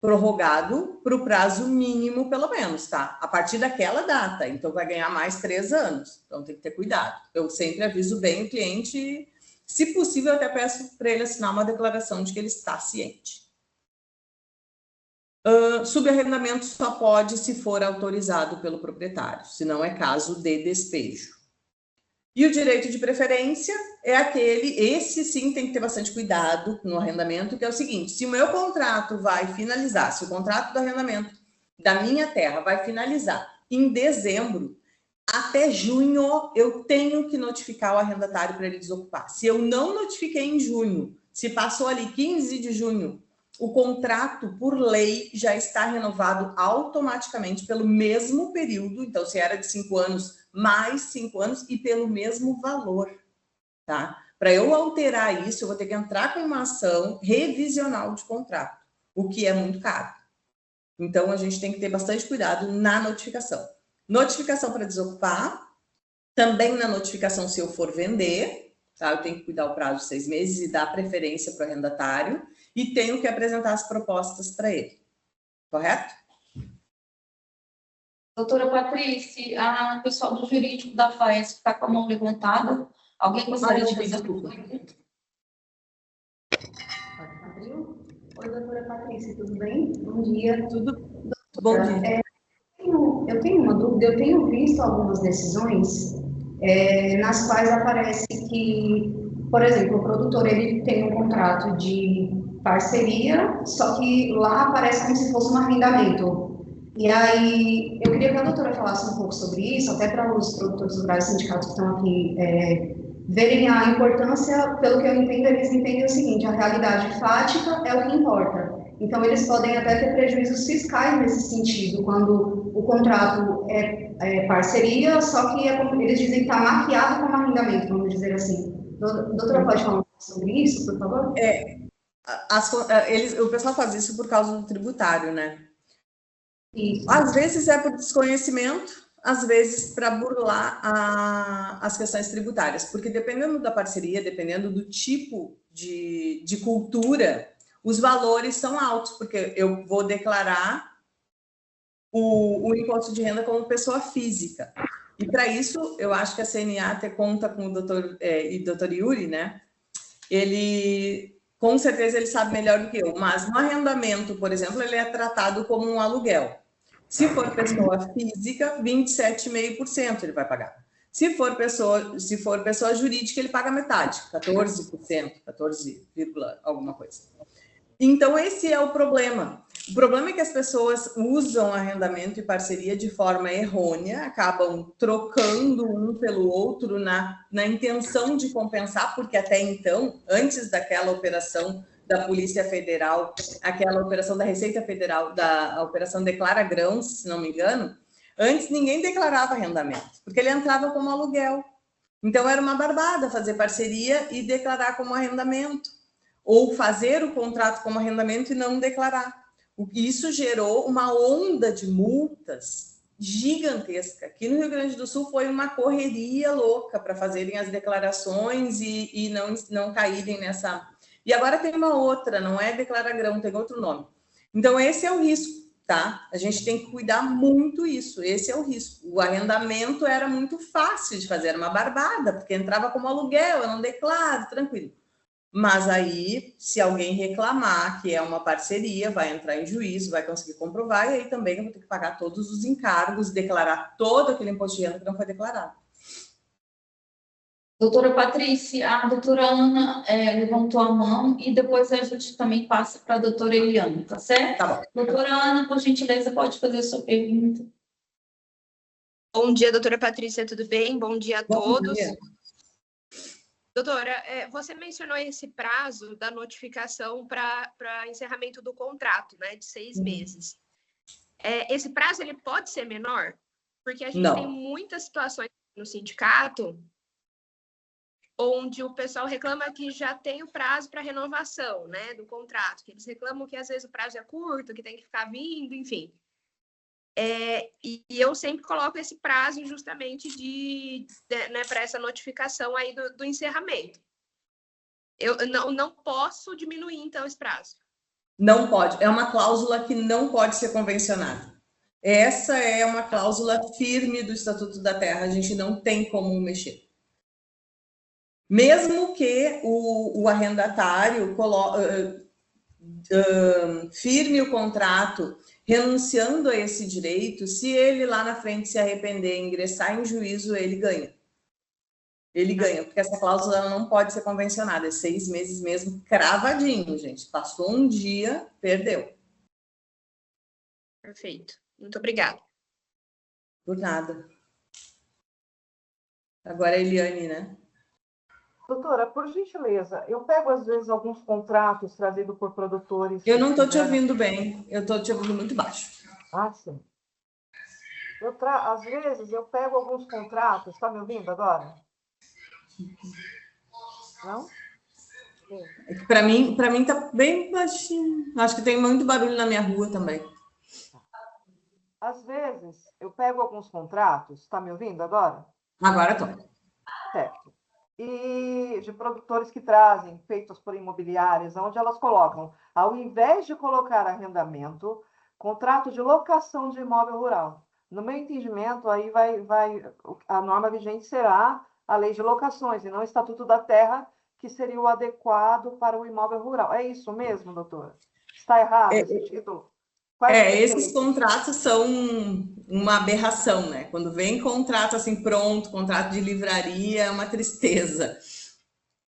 prorrogado para o prazo mínimo, pelo menos, tá? A partir daquela data. Então, vai ganhar mais 3 anos. Então, tem que ter cuidado. Eu sempre aviso bem o cliente e, se possível, eu até peço para ele assinar uma declaração de que ele está ciente. Subarrendamento só pode se for autorizado pelo proprietário, se não é caso de despejo. E o direito de preferência é esse sim tem que ter bastante cuidado no arrendamento, que é o seguinte, se o meu contrato vai finalizar, se o contrato do arrendamento da minha terra vai finalizar em dezembro, até junho eu tenho que notificar o arrendatário para ele desocupar. Se eu não notifiquei em junho, se passou ali 15 de junho, o contrato, por lei, já está renovado automaticamente pelo mesmo período. Então, se era de 5 anos, mais 5 anos e pelo mesmo valor, tá? Para eu alterar isso, eu vou ter que entrar com uma ação revisional de contrato, o que é muito caro. Então, a gente tem que ter bastante cuidado na notificação. Notificação para desocupar, também na notificação se eu for vender, tá? Eu tenho que cuidar o prazo de 6 meses e dar preferência para o arrendatário, e tenho que apresentar as propostas para ele. Correto?
Doutora Patrícia, o pessoal do jurídico da FAES está com a mão levantada. Alguém gostaria de fazer a pergunta?
Oi, doutora Patrícia, tudo bem? Bom dia.
Tudo bom dia.
Eu tenho uma dúvida, eu tenho visto algumas decisões nas quais aparece que, por exemplo, o produtor ele tem um contrato de parceria, só que lá aparece como se fosse um arrendamento. E aí, eu queria que a doutora falasse um pouco sobre isso, até para os produtores rurais sindicatos que estão aqui verem a importância, pelo que eu entendo, eles entendem o seguinte: a realidade fática é o que importa. Então, eles podem até ter prejuízos fiscais nesse sentido, quando o contrato é parceria, só que eles dizem que está maquiado como arrendamento, vamos dizer assim. Doutora, pode falar um pouco sobre isso, por favor?
O pessoal faz isso por causa do tributário, né?
Isso.
Às vezes é por desconhecimento, às vezes para burlar as questões tributárias, porque dependendo da parceria, dependendo do tipo de cultura, os valores são altos, porque eu vou declarar o imposto de renda como pessoa física. E para isso, eu acho que a CNA até conta com o doutor Yuri, né? Ele, com certeza, ele sabe melhor do que eu, mas no arrendamento, por exemplo, ele é tratado como um aluguel. Se for pessoa física, 27,5% ele vai pagar. Se for pessoa jurídica, ele paga metade, 14%, 14, alguma coisa. Então, esse é o problema. O problema é que as pessoas usam arrendamento e parceria de forma errônea, acabam trocando um pelo outro na intenção de compensar, porque até então, antes daquela operação da Polícia Federal, aquela operação da Receita Federal, da Operação Declara Grãos, se não me engano, antes ninguém declarava arrendamento, porque ele entrava como aluguel. Então, era uma barbada fazer parceria e declarar como arrendamento, ou fazer o contrato como arrendamento e não declarar. Isso gerou uma onda de multas gigantesca. Aqui no Rio Grande do Sul foi uma correria louca para fazerem as declarações e não caírem nessa... E agora tem uma outra, não é declara grão, tem outro nome. Então, esse é o risco, tá? A gente tem que cuidar muito isso, esse é o risco. O arrendamento era muito fácil de fazer, era uma barbada, porque entrava como aluguel, eu não declaro, tranquilo. Mas aí, se alguém reclamar que é uma parceria, vai entrar em juízo, vai conseguir comprovar, e aí também eu vou ter que pagar todos os encargos, declarar todo aquele imposto de renda que não foi declarado.
Doutora Patrícia, a doutora Ana levantou a mão e depois a gente também passa para a doutora Eliane, tá certo?
Tá bom.
Doutora Ana, por gentileza, pode fazer a sua pergunta.
Bom dia, doutora Patrícia, tudo bem? Bom dia a todos.
Bom dia.
Doutora, você mencionou esse prazo da notificação para encerramento do contrato, né, de 6 meses. Esse prazo ele pode ser menor? Porque a gente tem muitas situações no sindicato onde o pessoal reclama que já tem o prazo para renovação, né, do contrato, que eles reclamam que às vezes o prazo é curto, que tem que ficar vindo, enfim. E eu sempre coloco esse prazo justamente né, para essa notificação aí do encerramento. Eu não posso diminuir, então, esse prazo.
Não pode. É uma cláusula que não pode ser convencionada. Essa é uma cláusula firme do Estatuto da Terra. A gente não tem como mexer. Mesmo que o arrendatário firme o contrato renunciando a esse direito, se ele lá na frente se arrepender e ingressar em juízo, ele ganha. Ele ganha, porque essa cláusula não pode ser convencionada. É 6 meses mesmo, cravadinho, gente. Passou um dia, perdeu.
Perfeito. Muito obrigada.
Por nada. Agora a Eliane, né?
Doutora, por gentileza, eu pego às vezes alguns contratos trazidos por produtores.
Eu não estou te ouvindo bem, eu estou te ouvindo muito baixo.
Ah, sim. Às vezes eu pego alguns contratos, está me ouvindo agora? Não?
É que para mim está bem baixinho. Acho que tem muito barulho na minha rua também.
Às vezes eu pego alguns contratos, está me ouvindo agora?
Agora estou.
Certo. E de produtores que trazem, feitos por imobiliárias, onde elas colocam, ao invés de colocar arrendamento, contrato de locação de imóvel rural. No meu entendimento, aí a norma vigente será a lei de locações, e não o Estatuto da Terra, que seria o adequado para o imóvel rural. É isso mesmo, doutora? Está errado esse título?
Esses contratos são uma aberração, né? Quando vem contrato assim pronto, contrato de livraria, é uma tristeza.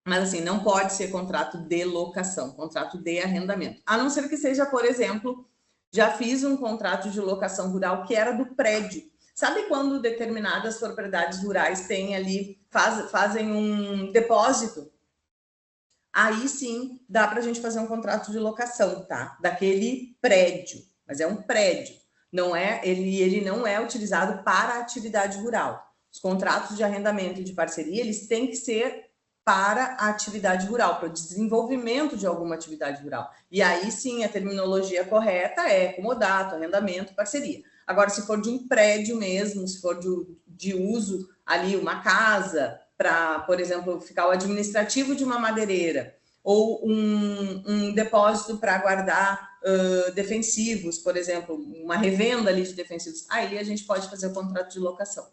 Mas assim, não pode ser contrato de locação, contrato de arrendamento. A não ser que seja, por exemplo, já fiz um contrato de locação rural que era do prédio. Sabe quando determinadas propriedades rurais têm ali, fazem um depósito? Aí sim, dá para a gente fazer um contrato de locação, tá? Daquele prédio. Mas é um prédio, ele não é utilizado para a atividade rural. Os contratos de arrendamento e de parceria, eles têm que ser para a atividade rural, para o desenvolvimento de alguma atividade rural. E aí sim, a terminologia correta é comodato, arrendamento, parceria. Agora, se for de um prédio mesmo, se for de uso ali, uma casa, para, por exemplo, ficar o administrativo de uma madeireira, ou um depósito para guardar defensivos, por exemplo, uma revenda ali de defensivos, aí a gente pode fazer o contrato de locação.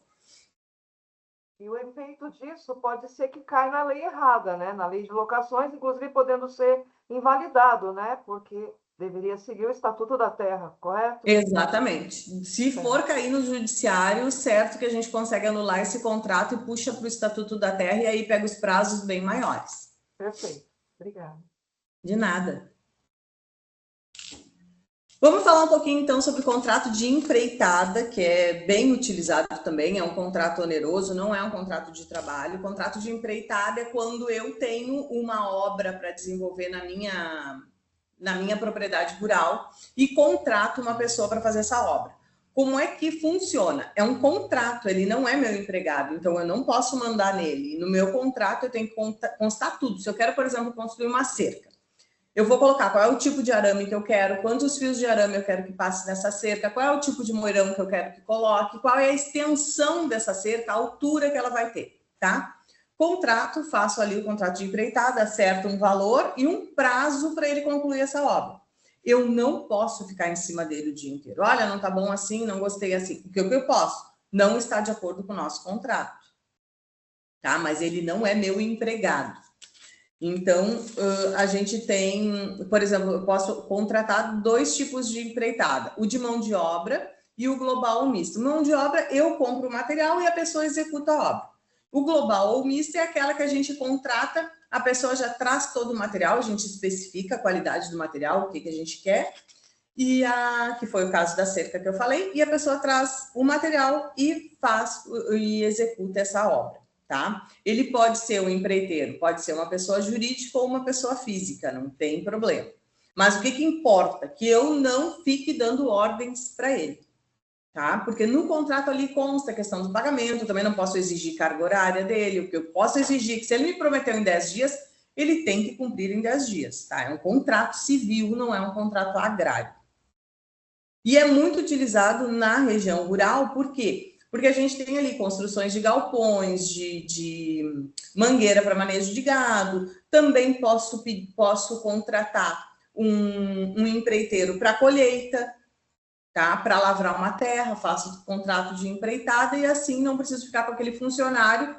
E o efeito disso pode ser que caia na lei errada, né? Na lei de locações, inclusive podendo ser invalidado, né? Porque deveria seguir o Estatuto da Terra, correto?
Exatamente. Se for cair no judiciário, certo que a gente consegue anular esse contrato e puxa para o Estatuto da Terra e aí pega os prazos bem maiores.
Perfeito. Obrigada.
De nada. Vamos falar um pouquinho, então, sobre o contrato de empreitada, que é bem utilizado também, é um contrato oneroso, não é um contrato de trabalho. O contrato de empreitada é quando eu tenho uma obra para desenvolver na minha propriedade rural e contrato uma pessoa para fazer essa obra. Como é que funciona? É um contrato, ele não é meu empregado, então eu não posso mandar nele. No meu contrato eu tenho que constar tudo. Se eu quero, por exemplo, construir uma cerca, eu vou colocar qual é o tipo de arame que eu quero, quantos fios de arame eu quero que passe nessa cerca, qual é o tipo de moirão que eu quero que coloque, qual é a extensão dessa cerca, a altura que ela vai ter, tá? Contrato, faço ali o contrato de empreitada, acerto um valor e um prazo para ele concluir essa obra. Eu não posso ficar em cima dele o dia inteiro. Olha, não tá bom assim, não gostei assim. O que eu posso? Não está de acordo com o nosso contrato, tá? Mas ele não é meu empregado. Então, a gente tem, por exemplo, eu posso contratar 2 tipos de empreitada, o de mão de obra e o global ou misto. Mão de obra, eu compro o material e a pessoa executa a obra. O global ou misto é aquela que a gente contrata, a pessoa já traz todo o material, a gente especifica a qualidade do material, o que a gente quer, que foi o caso da cerca que eu falei, e a pessoa traz o material e executa essa obra. Tá? Ele pode ser um empreiteiro, pode ser uma pessoa jurídica ou uma pessoa física, não tem problema. Mas o que importa? Que eu não fique dando ordens para ele, tá? Porque no contrato ali consta a questão do pagamento, eu também não posso exigir carga horária dele, o que eu posso exigir é que se ele me prometeu em 10 dias, ele tem que cumprir em 10 dias, tá? É um contrato civil, não é um contrato agrário. E é muito utilizado na região rural, por quê? Porque a gente tem ali construções de galpões, de mangueira para manejo de gado. Também posso contratar um empreiteiro para colheita, tá? Para lavrar uma terra, faço contrato de empreitada e assim não preciso ficar com aquele funcionário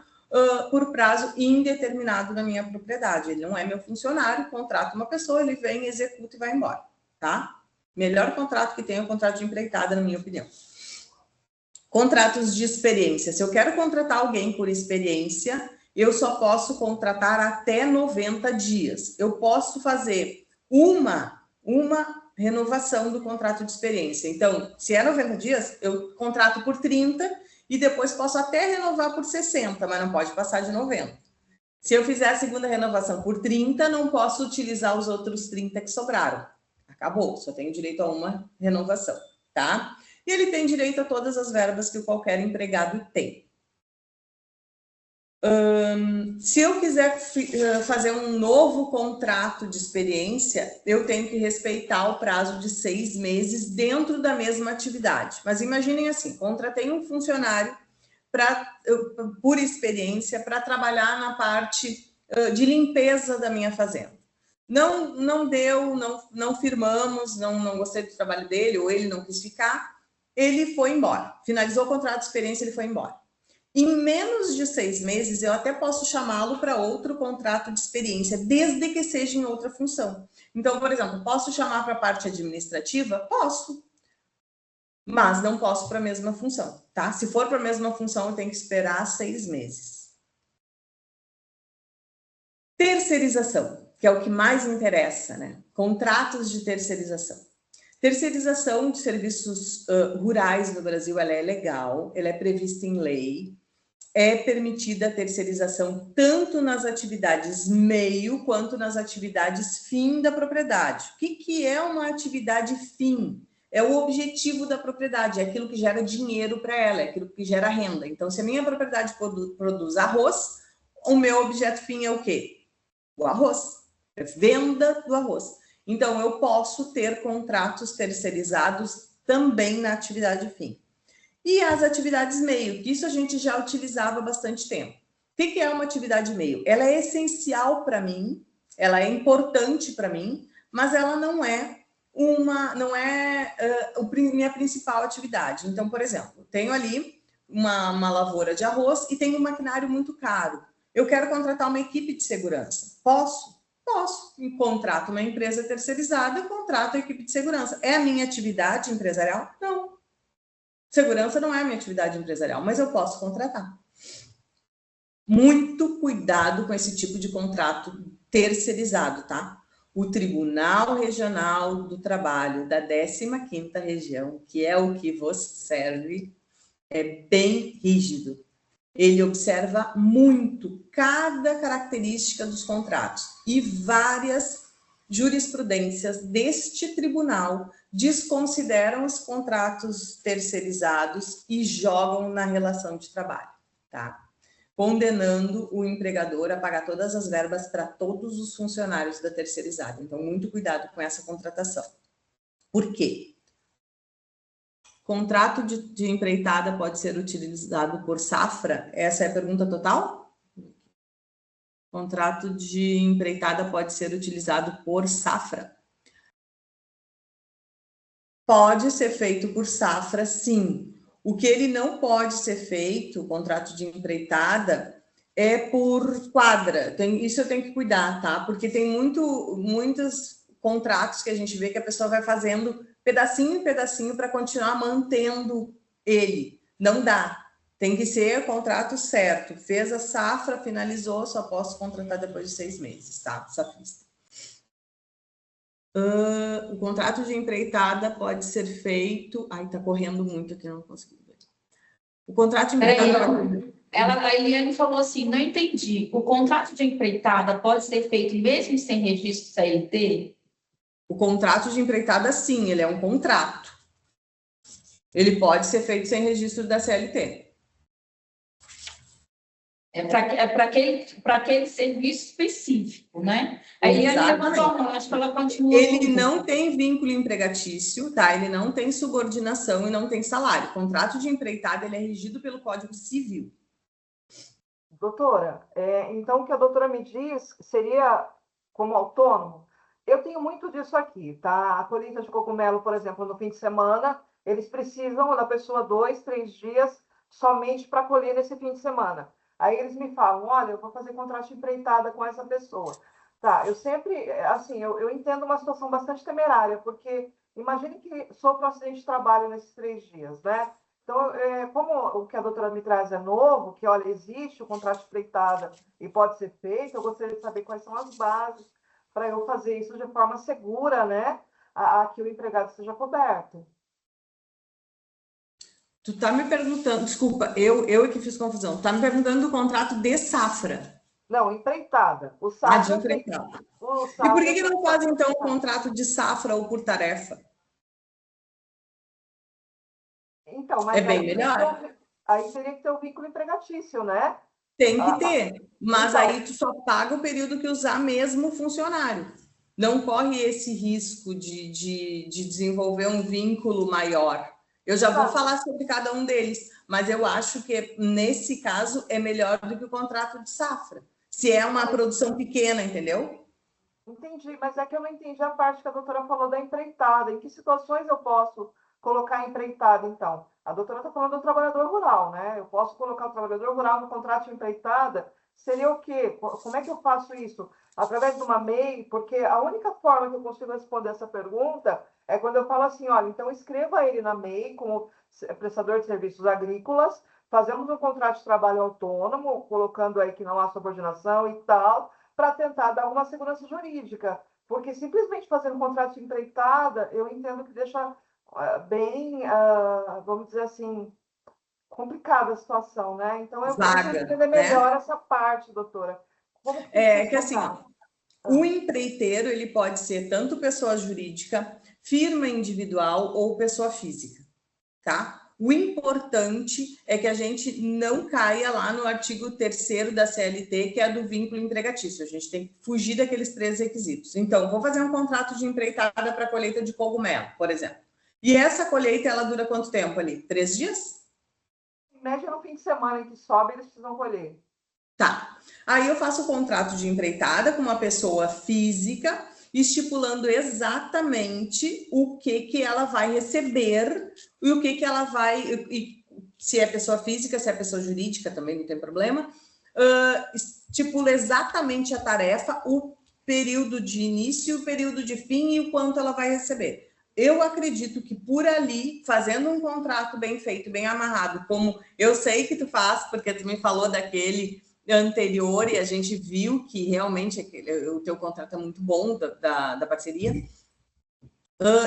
por prazo indeterminado na minha propriedade. Ele não é meu funcionário, contrato uma pessoa, ele vem, executa e vai embora, tá? Melhor contrato que tem é o contrato de empreitada, na minha opinião. Contratos de experiência. Se eu quero contratar alguém por experiência, eu só posso contratar até 90 dias. Eu posso fazer uma renovação do contrato de experiência. Então, se é 90 dias, eu contrato por 30 e depois posso até renovar por 60, mas não pode passar de 90. Se eu fizer a segunda renovação por 30, não posso utilizar os outros 30 que sobraram. Acabou, só tenho direito a uma renovação, tá? E ele tem direito a todas as verbas que qualquer empregado tem. Se eu quiser fazer um novo contrato de experiência, eu tenho que respeitar o prazo de 6 meses dentro da mesma atividade. Mas imaginem assim, contratei um funcionário por experiência para trabalhar na parte de limpeza da minha fazenda. Não deu, não firmamos, não gostei do trabalho dele, ou ele não quis ficar, ele foi embora. Finalizou o contrato de experiência, ele foi embora. Em menos de 6 meses, eu até posso chamá-lo para outro contrato de experiência, desde que seja em outra função. Então, por exemplo, posso chamar para a parte administrativa? Posso. Mas não posso para a mesma função, tá? Se for para a mesma função, eu tenho que esperar 6 meses. Terceirização, que é o que mais interessa, né? Contratos de terceirização. Terceirização de serviços rurais no Brasil, ela é legal, ela é prevista em lei. É permitida a terceirização tanto nas atividades meio quanto nas atividades fim da propriedade. O que é uma atividade fim? É o objetivo da propriedade, é aquilo que gera dinheiro para ela, é aquilo que gera renda. Então, se a minha propriedade produz arroz, o meu objeto fim é o quê? O arroz, é venda do arroz. Então, eu posso ter contratos terceirizados também na atividade fim. E as atividades meio, que isso a gente já utilizava há bastante tempo. O que é uma atividade meio? Ela é essencial para mim, ela é importante para mim, mas ela não é minha principal atividade. Então, por exemplo, tenho ali uma lavoura de arroz e tenho um maquinário muito caro. Eu quero contratar uma equipe de segurança. Posso? Posso. Contrato uma empresa terceirizada, contrato a equipe de segurança. É a minha atividade empresarial? Não. Segurança não é a minha atividade empresarial, mas eu posso contratar. Muito cuidado com esse tipo de contrato terceirizado, tá? O Tribunal Regional do Trabalho da 15ª Região, que é o que vos serve, é bem rígido. Ele observa muito cada característica dos contratos e várias jurisprudências deste tribunal desconsideram os contratos terceirizados e jogam na relação de trabalho, tá? Condenando o empregador a pagar todas as verbas para todos os funcionários da terceirizada. Então, muito cuidado com essa contratação. Por quê? Contrato de empreitada pode ser utilizado por safra? Essa é a pergunta total? Contrato de empreitada pode ser utilizado por safra? Pode ser feito por safra, sim. O que ele não pode ser feito, o contrato de empreitada, é por quadra. Isso eu tenho que cuidar, tá? Porque tem muitos contratos que a gente vê que a pessoa vai fazendo pedacinho em pedacinho para continuar mantendo ele. Não dá. Tem que ser o contrato certo. Fez a safra, finalizou, só posso contratar depois de 6 meses, tá? Safrista. O contrato de empreitada pode ser feito... Ai, tá correndo muito aqui, não consegui ver. O contrato de empreitada...
A Eliane falou assim, não entendi. O contrato de empreitada pode ser feito mesmo sem registro CLT?
O contrato de empreitada, sim, ele é um contrato. Ele pode ser feito sem registro da CLT.
É para aquele serviço específico, né? Aí ele levantou a mão, acho que ela continua.
Ele não tem vínculo empregatício, tá? Ele não tem subordinação e não tem salário. O contrato de empreitada, ele é regido pelo Código Civil.
Doutora, então o que a doutora me diz seria como autônomo? Eu tenho muito disso aqui, tá? A colheita de cogumelo, por exemplo, no fim de semana, eles precisam da pessoa 2, 3 dias somente para colher nesse fim de semana. Aí eles me falam, olha, eu vou fazer contrato de empreitada com essa pessoa. Tá, eu sempre, assim, eu entendo uma situação bastante temerária, porque imagine que sofra um acidente de trabalho nesses 3 dias, né? Então, como o que a doutora me traz é novo, que, olha, existe o contrato de empreitada e pode ser feito, eu gostaria de saber quais são as bases para eu fazer isso de forma segura, né? A que o empregado seja coberto.
Tu tá me perguntando, desculpa, eu que fiz confusão, tu tá me perguntando do contrato de safra.
Não, empreitada. O
De
safra
empreitada.
o
E
safra
por que não faz, então, um
empreitada.
contrato de safra ou por tarefa?
Então,
É
mas
bem melhor.
aí teria que ter o vínculo empregatício, né?
Tem que ter, mas
então,
aí tu só paga o período que usar mesmo o funcionário. Não corre esse risco de desenvolver um vínculo maior. Eu já vou falar sobre cada um deles, mas eu acho que nesse caso é melhor do que o contrato de safra, se é uma produção pequena, entendeu?
Entendi, mas é que eu não entendi a parte que a doutora falou da empreitada. Em que situações eu posso colocar a empreitada, então? A doutora está falando do trabalhador rural, né? Eu posso colocar o trabalhador rural no contrato de empreitada? Seria o quê? Como é que eu faço isso? Através de uma MEI? Porque a única forma que eu consigo responder essa pergunta é quando eu falo assim, olha, então escreva ele na MEI como prestador de serviços agrícolas, fazemos um contrato de trabalho autônomo, colocando aí que não há subordinação e tal, para tentar dar uma segurança jurídica, porque simplesmente fazendo um contrato de empreitada, eu entendo que deixa bem, vamos dizer assim, complicada a situação, né? Então, eu preciso entender melhor essa parte, doutora. Como que
é que assim, ó, o empreiteiro ele pode ser tanto pessoa jurídica, firma individual ou pessoa física, tá? O importante é que a gente não caia lá no artigo 3º da CLT, que é do vínculo empregatício. A gente tem que fugir daqueles 3 requisitos. Então, vou fazer um contrato de empreitada para colheita de cogumelo, por exemplo. E essa colheita, ela dura quanto tempo ali? 3 dias?
Em média, no fim de semana em que sobe, eles precisam colher.
Tá. Aí eu faço o contrato de empreitada com uma pessoa física, estipulando exatamente o que ela vai receber e o que ela vai, e se é pessoa física, se é pessoa jurídica, também não tem problema, estipula exatamente a tarefa, o período de início, o período de fim e o quanto ela vai receber. Eu acredito que por ali, fazendo um contrato bem feito, bem amarrado, como eu sei que tu faz, porque tu me falou daquele anterior e a gente viu que realmente o teu contrato é muito bom da parceria,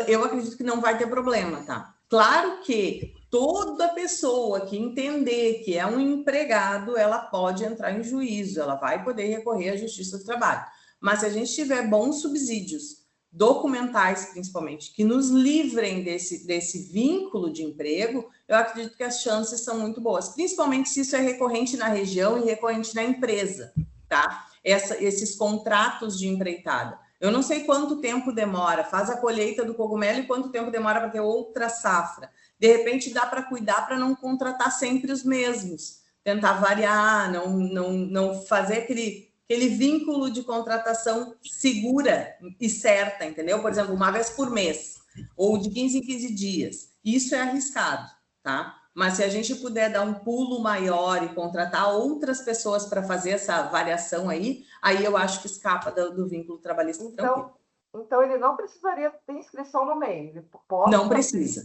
eu acredito que não vai ter problema, tá? Claro que toda pessoa que entender que é um empregado, ela pode entrar em juízo, ela vai poder recorrer à Justiça do Trabalho. Mas se a gente tiver bons subsídios, documentais principalmente, que nos livrem desse vínculo de emprego, eu acredito que as chances são muito boas, principalmente se isso é recorrente na região e recorrente na empresa, tá? Esses contratos de empreitada. Eu não sei quanto tempo demora, faz a colheita do cogumelo e quanto tempo demora para ter outra safra. De repente dá para cuidar para não contratar sempre os mesmos, tentar variar, não fazer aquele vínculo de contratação segura e certa, entendeu? Por exemplo, uma vez por mês, ou de 15 em 15 dias. Isso é arriscado, tá? Mas se a gente puder dar um pulo maior e contratar outras pessoas para fazer essa variação aí eu acho que escapa do vínculo trabalhista tranquilo.
Então, ele não precisaria ter inscrição no MEI? Ele pode
não precisa.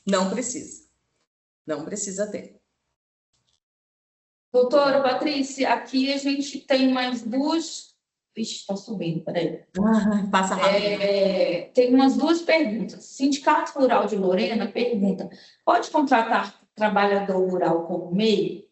Não precisa. Não precisa ter.
Doutora Patrícia, aqui a gente tem mais duas... Vixe, está subindo, peraí.
Passa rápido.
Tem umas duas perguntas. Sindicato Rural de Lorena pergunta: pode contratar trabalhador rural como MEI?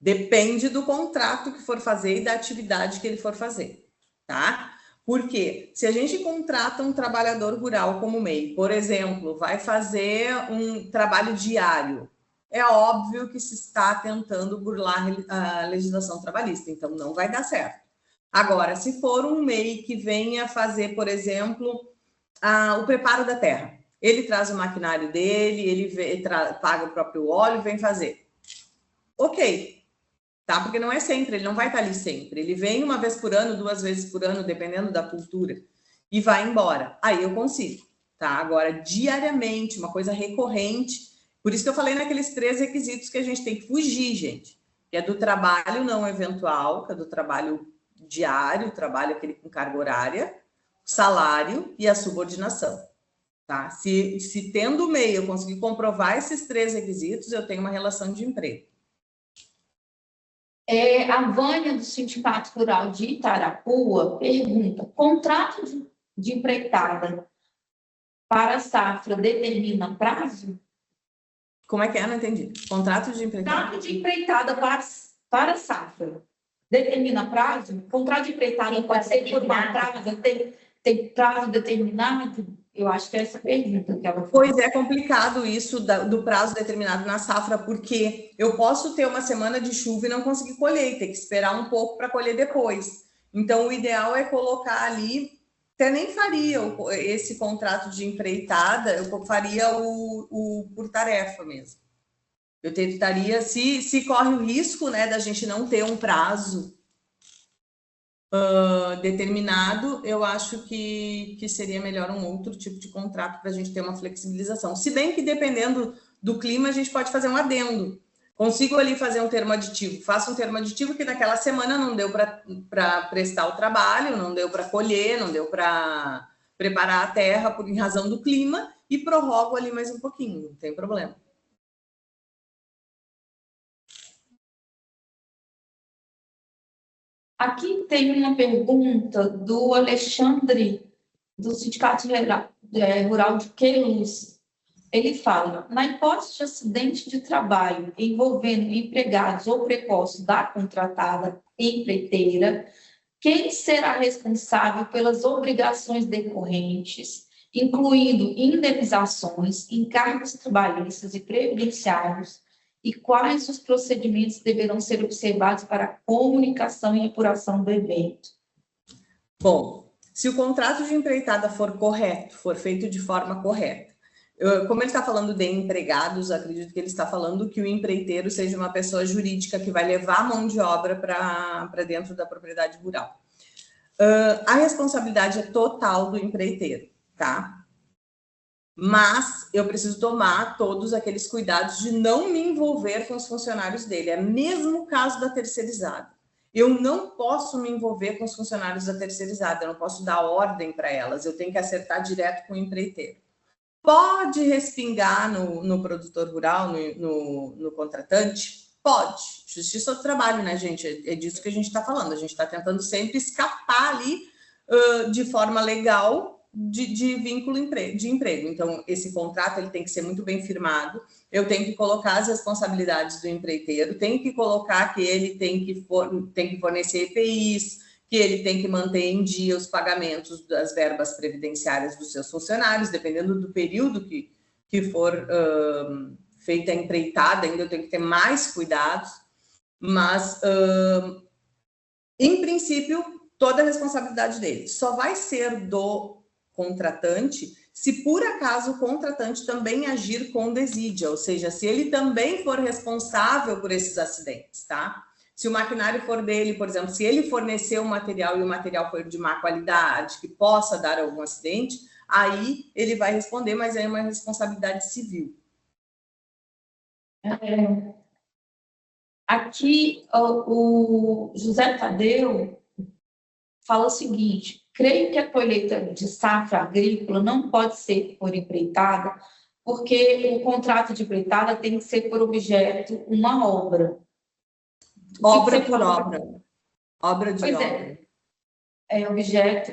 Depende do contrato que for fazer e da atividade que ele for fazer, tá? Porque se a gente contrata um trabalhador rural como MEI, por exemplo, vai fazer um trabalho diário, é óbvio que se está tentando burlar a legislação trabalhista, então não vai dar certo. Agora, se for um MEI que venha fazer, por exemplo, o preparo da terra, ele traz o maquinário dele, ele paga o próprio óleo, vem fazer. Ok, tá? Porque não é sempre, ele não vai estar ali sempre. Ele vem uma vez por ano, 2 vezes por ano, dependendo da cultura, e vai embora. Aí eu consigo, tá? Agora, diariamente, uma coisa recorrente. Por isso que eu falei naqueles 3 requisitos que a gente tem que fugir, gente. Que é do trabalho não eventual, que é do trabalho diário, trabalho aquele com carga horária, salário e a subordinação. Tá? Se tendo o MEI eu conseguir comprovar esses 3 requisitos, eu tenho uma relação de emprego.
A Vânia, do Sindicato Rural de Itarapua, pergunta: contrato de empreitada para safra determina prazo?
Como é que é? Não entendi. Contrato de empreitada?
Contrato de empreitada para safra determina prazo? Contrato de empreitada pode ser por uma prazo, tem prazo determinado? Eu acho que é essa pergunta que ela fez.
Pois é complicado isso do prazo determinado na safra, porque eu posso ter uma semana de chuva e não conseguir colher, ter que esperar um pouco para colher depois. Então, o ideal é colocar ali, até nem faria esse contrato de empreitada, eu faria o por tarefa mesmo. Eu tentaria, se corre o risco, né, da gente não ter um prazo determinado, eu acho que seria melhor um outro tipo de contrato para a gente ter uma flexibilização. Se bem que, dependendo do clima, a gente pode fazer um adendo. Consigo ali fazer um termo aditivo. Faço um termo aditivo que naquela semana não deu para prestar o trabalho, não deu para colher, não deu para preparar a terra em razão do clima e prorrogo ali mais um pouquinho, não tem problema.
Aqui tem uma pergunta do Alexandre, do Sindicato Rural de Queluz. Ele fala, na hipótese de acidente de trabalho envolvendo empregados ou prepostos da contratada empreiteira, quem será responsável pelas obrigações decorrentes, incluindo indenizações, encargos trabalhistas e previdenciários, e quais os procedimentos deverão ser observados para a comunicação e apuração do evento?
Bom, se o contrato de empreitada for correto, for feito de forma correta, como ele está falando de empregados, acredito que ele está falando que o empreiteiro seja uma pessoa jurídica que vai levar a mão de obra para dentro da propriedade rural. A responsabilidade é total do empreiteiro, tá? Mas eu preciso tomar todos aqueles cuidados de não me envolver com os funcionários dele. É mesmo o caso da terceirizada. Eu não posso me envolver com os funcionários da terceirizada, eu não posso dar ordem para elas, eu tenho que acertar direto com o empreiteiro. Pode respingar no produtor rural, no contratante? Pode. Justiça do trabalho, né, gente? É disso que a gente está falando. A gente está tentando sempre escapar ali de forma legal de vínculo de emprego. Então, esse contrato ele tem que ser muito bem firmado. Eu tenho que colocar as responsabilidades do empreiteiro, tenho que colocar que ele tem que fornecer EPIs, que ele tem que manter em dia os pagamentos das verbas previdenciárias dos seus funcionários, dependendo do período que for feita a empreitada, ainda eu tenho que ter mais cuidados, mas, em princípio, toda a responsabilidade dele só vai ser do contratante se por acaso o contratante também agir com desídia, ou seja, se ele também for responsável por esses acidentes, tá? Se o maquinário for dele, por exemplo, se ele forneceu o material e o material for de má qualidade, que possa dar algum acidente, aí ele vai responder, mas é uma responsabilidade civil.
Aqui, o José Tadeu fala o seguinte, creio que a colheita de safra agrícola não pode ser por empreitada, porque o contrato de empreitada tem que ser por objeto uma obra.
Obra por obra. Obra de
pois
obra.
É objeto,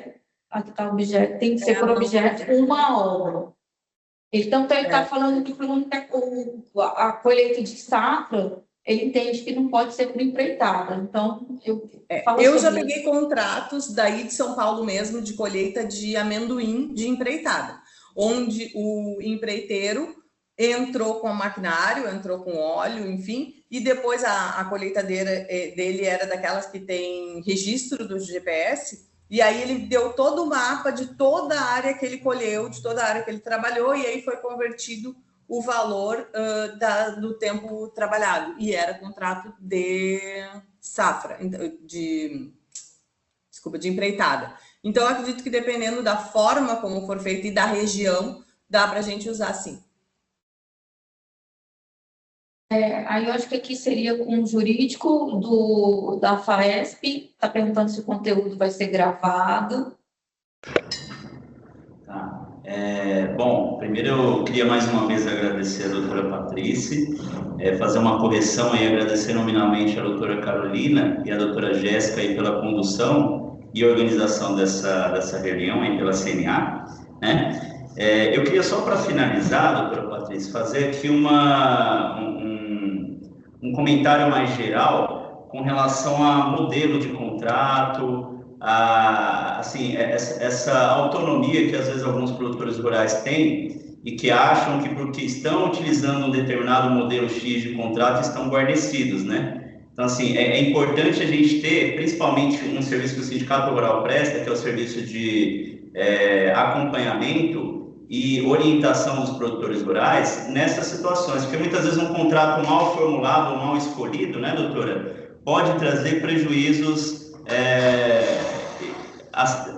aqui está o objeto, tem que ser por objeto uma obra. Então, ele está falando que a colheita de safra, ele entende que não pode ser por empreitada. Então,
eu já peguei contratos daí de São Paulo mesmo, de colheita de amendoim de empreitada, onde o empreiteiro entrou com o maquinário, entrou com óleo, enfim, e depois a colheitadeira dele era daquelas que tem registro do GPS, e aí ele deu todo o mapa de toda a área que ele colheu, de toda a área que ele trabalhou, e aí foi convertido o valor do tempo trabalhado, e era contrato de safra, de empreitada. Então, eu acredito que dependendo da forma como for feito e da região, dá para a gente usar sim.
Aí eu acho que aqui seria com o jurídico da FAESP, está perguntando se o conteúdo vai ser gravado.
Tá. Bom, primeiro eu queria mais uma vez agradecer a doutora Patrícia, fazer uma correção e agradecer nominalmente a doutora Carolina e a doutora Jéssica aí pela condução e organização dessa reunião aí pela CNA, né? Eu queria só para finalizar, doutora Patrícia, fazer aqui um comentário mais geral com relação a modelo de contrato, assim, essa autonomia que às vezes alguns produtores rurais têm e que acham que porque estão utilizando um determinado modelo X de contrato estão guarnecidos, né? Então, assim, é importante a gente ter, principalmente, um serviço que o Sindicato Rural presta, que é o serviço de acompanhamento e orientação dos produtores rurais nessas situações, porque muitas vezes um contrato mal formulado ou mal escolhido, né, doutora, pode trazer prejuízos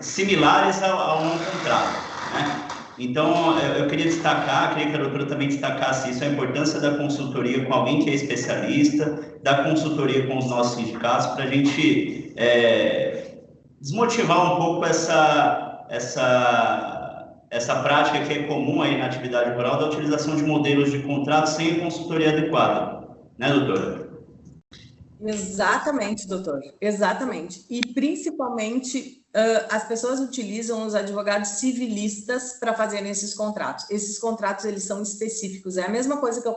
similares ao não contrato, né? Então, eu queria destacar, queria que a doutora também destacasse isso, a importância da consultoria com alguém que é especialista, da consultoria com os nossos sindicatos, para a gente desmotivar um pouco essa prática que é comum aí na atividade rural, da utilização de modelos de contrato sem a consultoria adequada. Né, doutora?
Exatamente, doutor. Exatamente. E, principalmente, as pessoas utilizam os advogados civilistas para fazerem esses contratos. Esses contratos, eles são específicos. É a mesma coisa que eu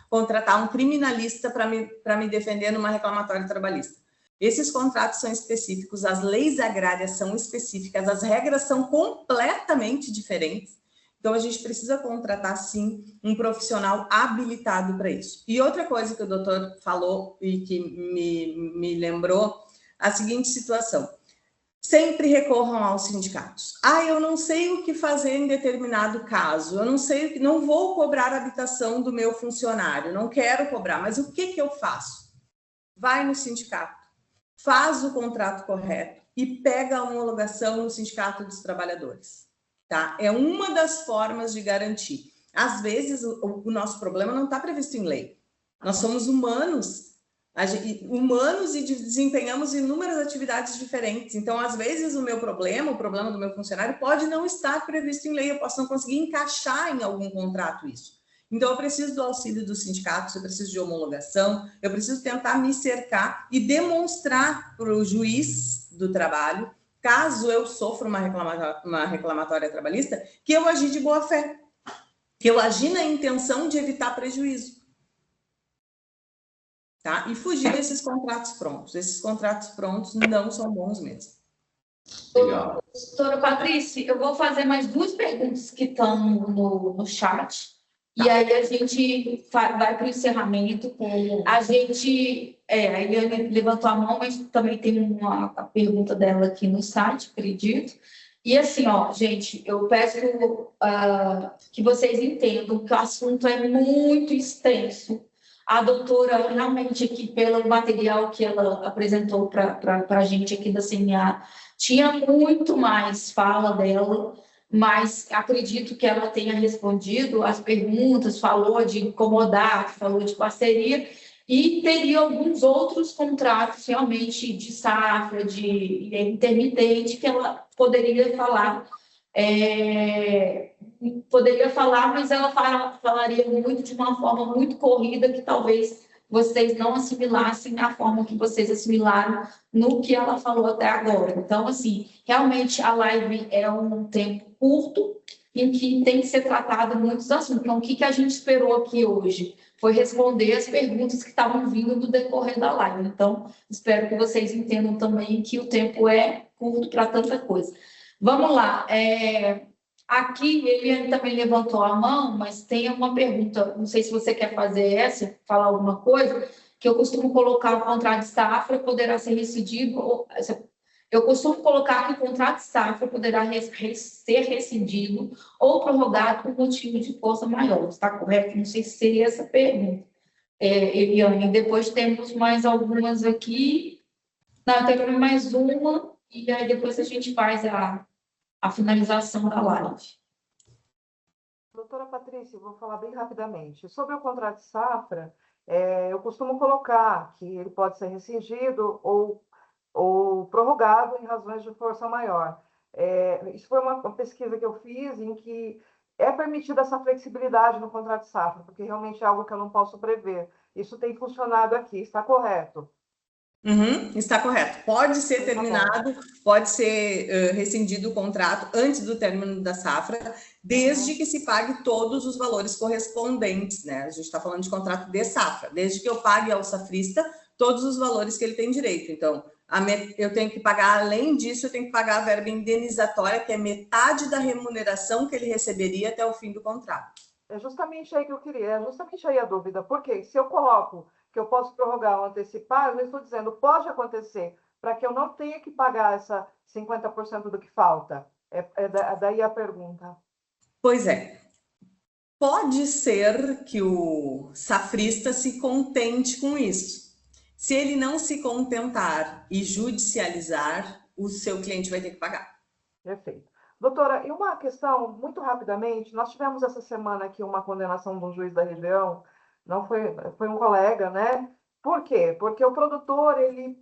contratar um criminalista para me defender numa reclamatória trabalhista. Esses contratos são específicos, as leis agrárias são específicas, as regras são completamente diferentes. Então, a gente precisa contratar, sim, um profissional habilitado para isso. E outra coisa que o doutor falou e que me lembrou, a seguinte situação. Sempre recorram aos sindicatos. Eu não sei o que fazer em determinado caso, eu não sei, não vou cobrar a habitação do meu funcionário, não quero cobrar, mas o que eu faço? Vai no sindicato, faz o contrato correto e pega a homologação no Sindicato dos Trabalhadores. Tá? É uma das formas de garantir. Às vezes, o nosso problema não está previsto em lei. Nós somos humanos e desempenhamos inúmeras atividades diferentes. Então, às vezes, o problema do meu funcionário pode não estar previsto em lei. Eu posso não conseguir encaixar em algum contrato isso. Então, eu preciso do auxílio dos sindicatos, eu preciso de homologação, eu preciso tentar me cercar e demonstrar para o juiz do trabalho, caso eu sofra uma reclamatória trabalhista, que eu agi de boa fé, que eu agi na intenção de evitar prejuízo. Tá? E fugir desses contratos prontos. Esses contratos prontos não são bons mesmo.
Legal.
Doutora Patrícia, eu vou fazer mais 2 perguntas que estão no chat. E aí a gente vai para o encerramento. A Eliane levantou a mão, mas também tem a pergunta dela aqui no site, acredito. E assim, gente, eu peço que vocês entendam que o assunto é muito extenso. A doutora, realmente, aqui, pelo material que ela apresentou para a gente aqui da CNA, tinha muito mais fala dela, mas acredito que ela tenha respondido as perguntas, falou de incomodar, falou de parceria, e teria alguns outros contratos realmente de safra, de intermitente, que ela poderia falar, mas ela falaria muito de uma forma muito corrida, que talvez vocês não assimilassem a forma que vocês assimilaram no que ela falou até agora. Então, assim, realmente a live é um tempo curto em que tem que ser tratado muitos assuntos. Então, o que a gente esperou aqui hoje foi responder as perguntas que estavam vindo no decorrer da live. Então, espero que vocês entendam também que o tempo é curto para tanta coisa. Vamos lá. Aqui, Eliane também levantou a mão, mas tem uma pergunta, não sei se você quer fazer falar alguma coisa, que eu costumo colocar o contrato de safra poderá ser rescindido, eu costumo colocar que o contrato de safra poderá ser rescindido ou prorrogado por motivo de força maior. Está correto? Não sei se seria essa pergunta, Eliane. Depois temos mais algumas aqui. Não, tem mais uma, e aí depois a gente faz a finalização da live.
Doutora Patrícia, vou falar bem rapidamente. Sobre o contrato de safra, eu costumo colocar que ele pode ser rescindido ou prorrogado em razões de força maior. Isso foi uma pesquisa que eu fiz em que é permitida essa flexibilidade no contrato de safra, porque realmente é algo que eu não posso prever. Isso tem funcionado aqui, está correto?
Está correto. Pode ser terminado, pode ser rescindido o contrato antes do término da safra, desde que se pague todos os valores correspondentes, né? A gente está falando de contrato de safra, desde que eu pague ao safrista todos os valores que ele tem direito. Então, eu tenho que pagar, além disso, eu tenho que pagar a verba indenizatória, que é metade da remuneração que ele receberia até o fim do contrato.
É justamente aí que eu queria, é justamente aí a dúvida. Porque se eu coloco que eu posso prorrogar ou antecipar, eu estou dizendo, pode acontecer, para que eu não tenha que pagar essa 50% do que falta. Daí a pergunta.
Pois é. Pode ser que o safrista se contente com isso. Se ele não se contentar e judicializar, o seu cliente vai ter que pagar.
Perfeito. Doutora, e uma questão, muito rapidamente, nós tivemos essa semana aqui uma condenação de um juiz da região, não foi um colega, né? Por quê? Porque o produtor, ele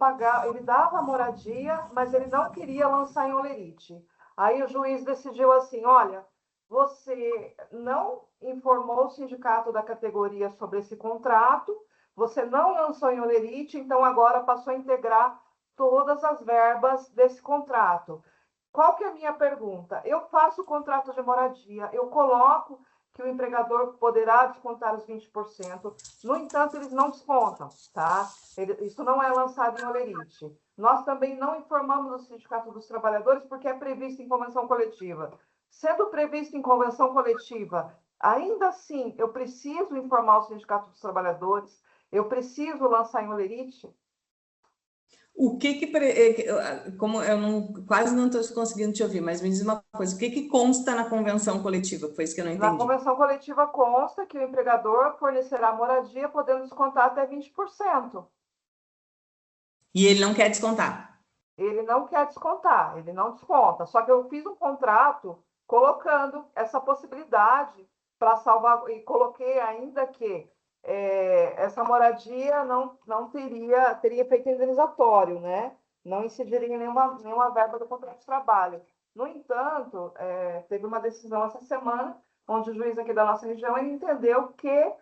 dava a moradia, mas ele não queria lançar em holerite. Aí o juiz decidiu assim, olha, você não informou o sindicato da categoria sobre esse contrato, você não lançou em holerite, então agora passou a integrar todas as verbas desse contrato. Qual que é a minha pergunta? Eu faço o contrato de moradia, eu coloco que o empregador poderá descontar os 20%, no entanto, eles não descontam, tá? Isso não é lançado em holerite. Nós também não informamos o Sindicato dos Trabalhadores porque é previsto em convenção coletiva. Sendo previsto em convenção coletiva, ainda assim, eu preciso informar o Sindicato dos Trabalhadores, eu preciso lançar em holerite.
Como eu quase não estou conseguindo te ouvir, mas me diz uma coisa, o que consta na convenção coletiva? Foi isso que eu não entendi.
Na convenção coletiva consta que o empregador fornecerá moradia podendo descontar até 20%.
E ele não quer descontar?
Ele não quer descontar, ele não desconta. Só que eu fiz um contrato colocando essa possibilidade para salvar, e coloquei ainda que essa moradia não teria efeito indenizatório, né? Não incidiria em nenhuma verba do contrato de trabalho. No entanto, teve uma decisão essa semana, onde o juiz aqui da nossa região ele entendeu que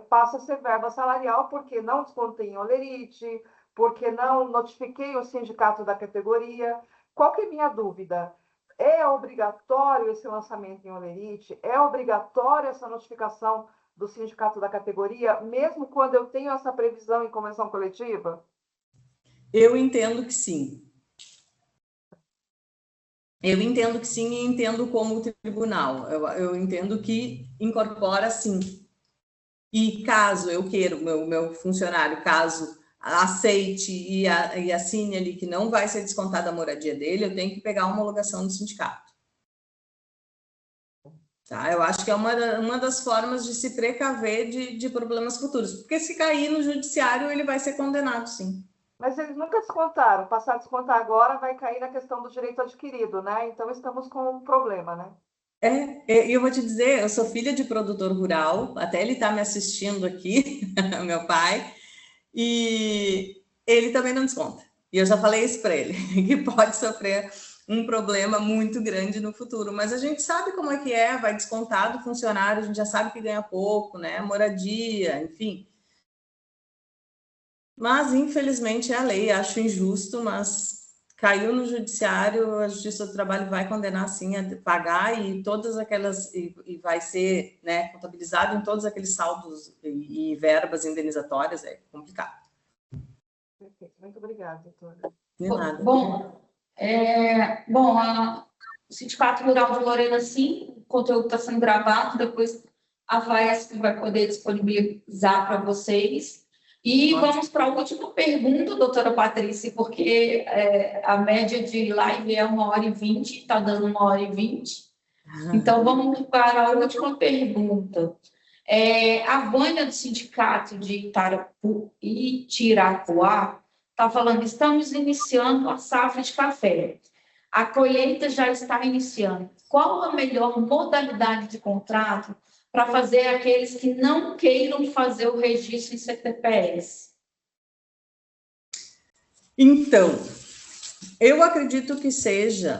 passa a ser verba salarial, porque não descontei em holerite, porque não notifiquei o sindicato da categoria. Qual que é a minha dúvida? É obrigatório esse lançamento em holerite? É obrigatório essa notificação do sindicato da categoria, mesmo quando eu tenho essa previsão em convenção coletiva?
Eu entendo que sim. Eu entendo que sim e entendo como tribunal. Eu entendo que incorpora sim. E caso eu queira, o meu funcionário, caso aceite e assine ali que não vai ser descontada a moradia dele, eu tenho que pegar a homologação do sindicato. Tá? Eu acho que é uma das formas de se precaver de problemas futuros, porque se cair no judiciário, ele vai ser condenado, sim.
Mas eles nunca descontaram. Passar a descontar agora vai cair na questão do direito adquirido, né? Então, estamos com um problema, né?
E eu vou te dizer, eu sou filha de produtor rural, até ele está me assistindo aqui, meu pai, e ele também não desconta. E eu já falei isso para ele, que pode sofrer um problema muito grande no futuro, mas a gente sabe como é que vai descontar do funcionário, a gente já sabe que ganha pouco, né? Moradia, enfim. Mas, infelizmente, é a lei, acho injusto, mas caiu no judiciário, a Justiça do Trabalho vai condenar, sim, a pagar e todas aquelas, e vai ser, né, contabilizado em todos aqueles saldos e verbas indenizatórias, é complicado.
Perfeito, muito obrigada, doutora.
De nada.
O Sindicato Rural de Lorena, sim, o conteúdo está sendo gravado, depois a VAESP vai poder disponibilizar para vocês. E vamos para a última pergunta, doutora Patrícia, porque a média de live é 1h20, está dando 1h20. Então, vamos para a última pergunta. A Vânia do Sindicato de Itirapuá está falando, estamos iniciando a safra de café. A colheita já está iniciando. Qual a melhor modalidade de contrato para fazer aqueles que não queiram fazer o registro em CTPS?
Então, eu acredito que seja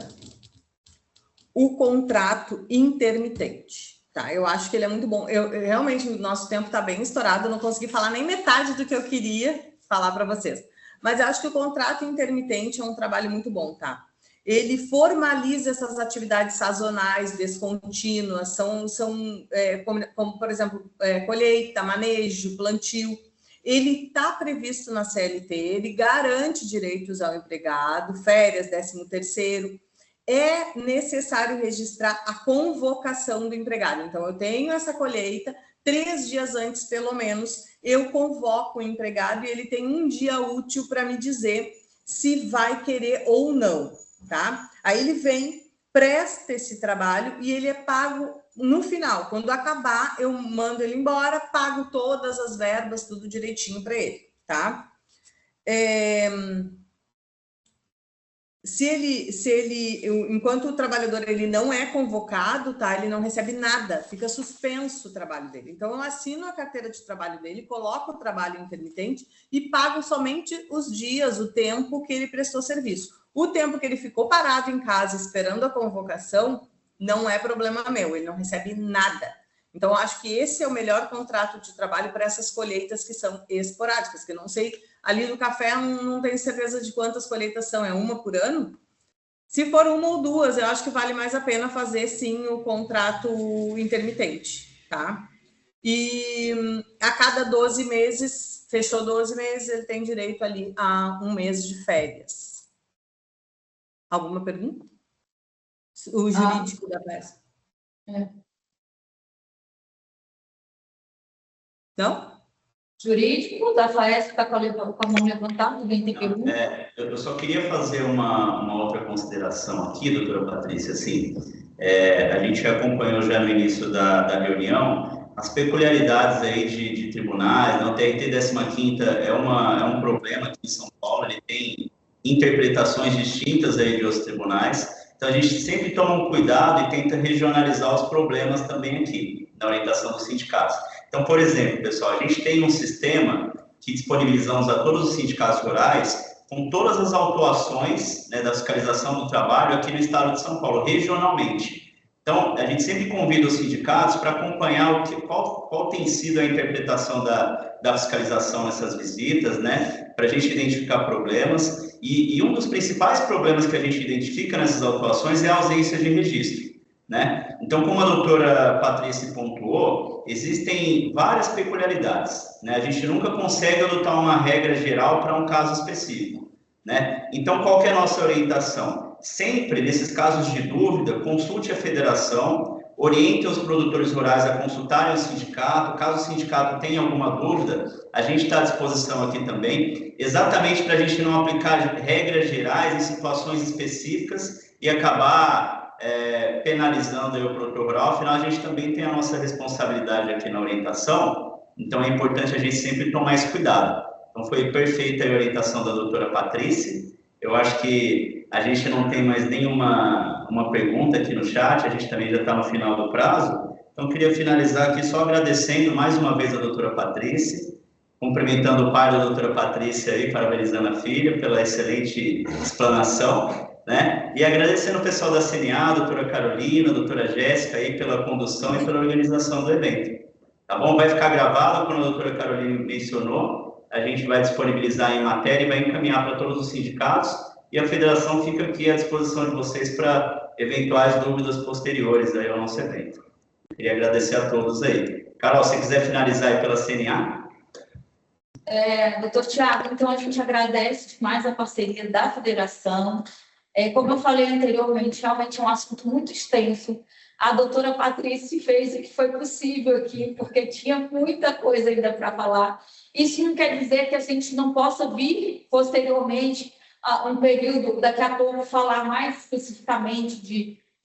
o contrato intermitente, tá? Eu acho que ele é muito bom. Realmente, o nosso tempo está bem estourado, eu não consegui falar nem metade do que eu queria falar para vocês. Mas eu acho que o contrato intermitente é um trabalho muito bom, tá? ele formaliza essas atividades sazonais, descontínuas, como, por exemplo, colheita, manejo, plantio. Ele está previsto na CLT, ele garante direitos ao empregado, férias, 13º. É necessário registrar a convocação do empregado. Então, eu tenho essa colheita, 3 dias antes, pelo menos, eu convoco o empregado e ele tem um dia útil para me dizer se vai querer ou não, tá? Aí ele vem, presta esse trabalho e ele é pago no final. Quando acabar, eu mando ele embora, pago todas as verbas, tudo direitinho para ele, tá? Enquanto o trabalhador ele não é convocado, tá? Ele não recebe nada, fica suspenso o trabalho dele. Então, eu assino a carteira de trabalho dele, coloco o trabalho intermitente e pago somente os dias, o tempo que ele prestou serviço. O tempo que ele ficou parado em casa esperando a convocação não é problema meu, ele não recebe nada. Então, eu acho que esse é o melhor contrato de trabalho para essas colheitas que são esporádicas, que eu não sei, ali no café não tenho certeza de quantas colheitas são, é uma por ano? Se for uma ou duas, eu acho que vale mais a pena fazer, sim, o contrato intermitente, tá? E a cada 12 meses, fechou 12 meses, ele tem direito ali a 1 mês de férias. Alguma pergunta? O jurídico da peça. Não?
Jurídico da FAESP está com a mão levantada, ninguém tem pergunta?
Eu só queria fazer uma outra consideração aqui, doutora Patrícia. Assim, a gente acompanhou já no início da reunião as peculiaridades aí de tribunais, né? O TRT 15ª é um problema aqui em São Paulo, ele tem interpretações distintas aí de outros tribunais. Então, a gente sempre toma um cuidado e tenta regionalizar os problemas também aqui, na orientação dos sindicatos. Então, por exemplo, pessoal, a gente tem um sistema que disponibilizamos a todos os sindicatos rurais com todas as autuações, né, da fiscalização do trabalho aqui no estado de São Paulo, regionalmente. Então, a gente sempre convida os sindicatos para acompanhar qual tem sido a interpretação da fiscalização nessas visitas, né, para a gente identificar problemas. E um dos principais problemas que a gente identifica nessas autuações é a ausência de registro, né? Então, como a doutora Patrícia pontuou, existem várias peculiaridades, né? A gente nunca consegue adotar uma regra geral para um caso específico, né? Então, qual que é a nossa orientação? Sempre, nesses casos de dúvida, consulte a federação, oriente os produtores rurais a consultarem o sindicato. Caso o sindicato tenha alguma dúvida, a gente está à disposição aqui também, exatamente para a gente não aplicar regras gerais em situações específicas e acabar penalizando aí o produtor rural. Afinal, a gente também tem a nossa responsabilidade aqui na orientação, então é importante a gente sempre tomar esse cuidado. Então, foi perfeita a orientação da doutora Patrícia. Eu acho que a gente não tem mais nenhuma pergunta aqui no chat, a gente também já está no final do prazo. Então, eu queria finalizar aqui só agradecendo mais uma vez a doutora Patrícia, cumprimentando o pai da doutora Patrícia aí, parabenizando a filha pela excelente explanação, né? E agradecendo o pessoal da CNA, a doutora Carolina, a doutora Jéssica aí pela condução e pela organização do evento. Tá bom? Vai ficar gravado, como a doutora Carolina mencionou, a gente vai disponibilizar em matéria e vai encaminhar para todos os sindicatos, e a federação fica aqui à disposição de vocês para eventuais dúvidas posteriores aí ao nosso evento. Queria agradecer a todos aí. Carol, se quiser finalizar aí pela CNA.
Doutor Tiago, então a gente agradece demais a parceria da federação. Como eu falei anteriormente, realmente é um assunto muito extenso. A doutora Patrícia fez o que foi possível aqui, porque tinha muita coisa ainda para falar. Isso não quer dizer que a gente não possa vir posteriormente a um período, daqui a pouco, falar mais especificamente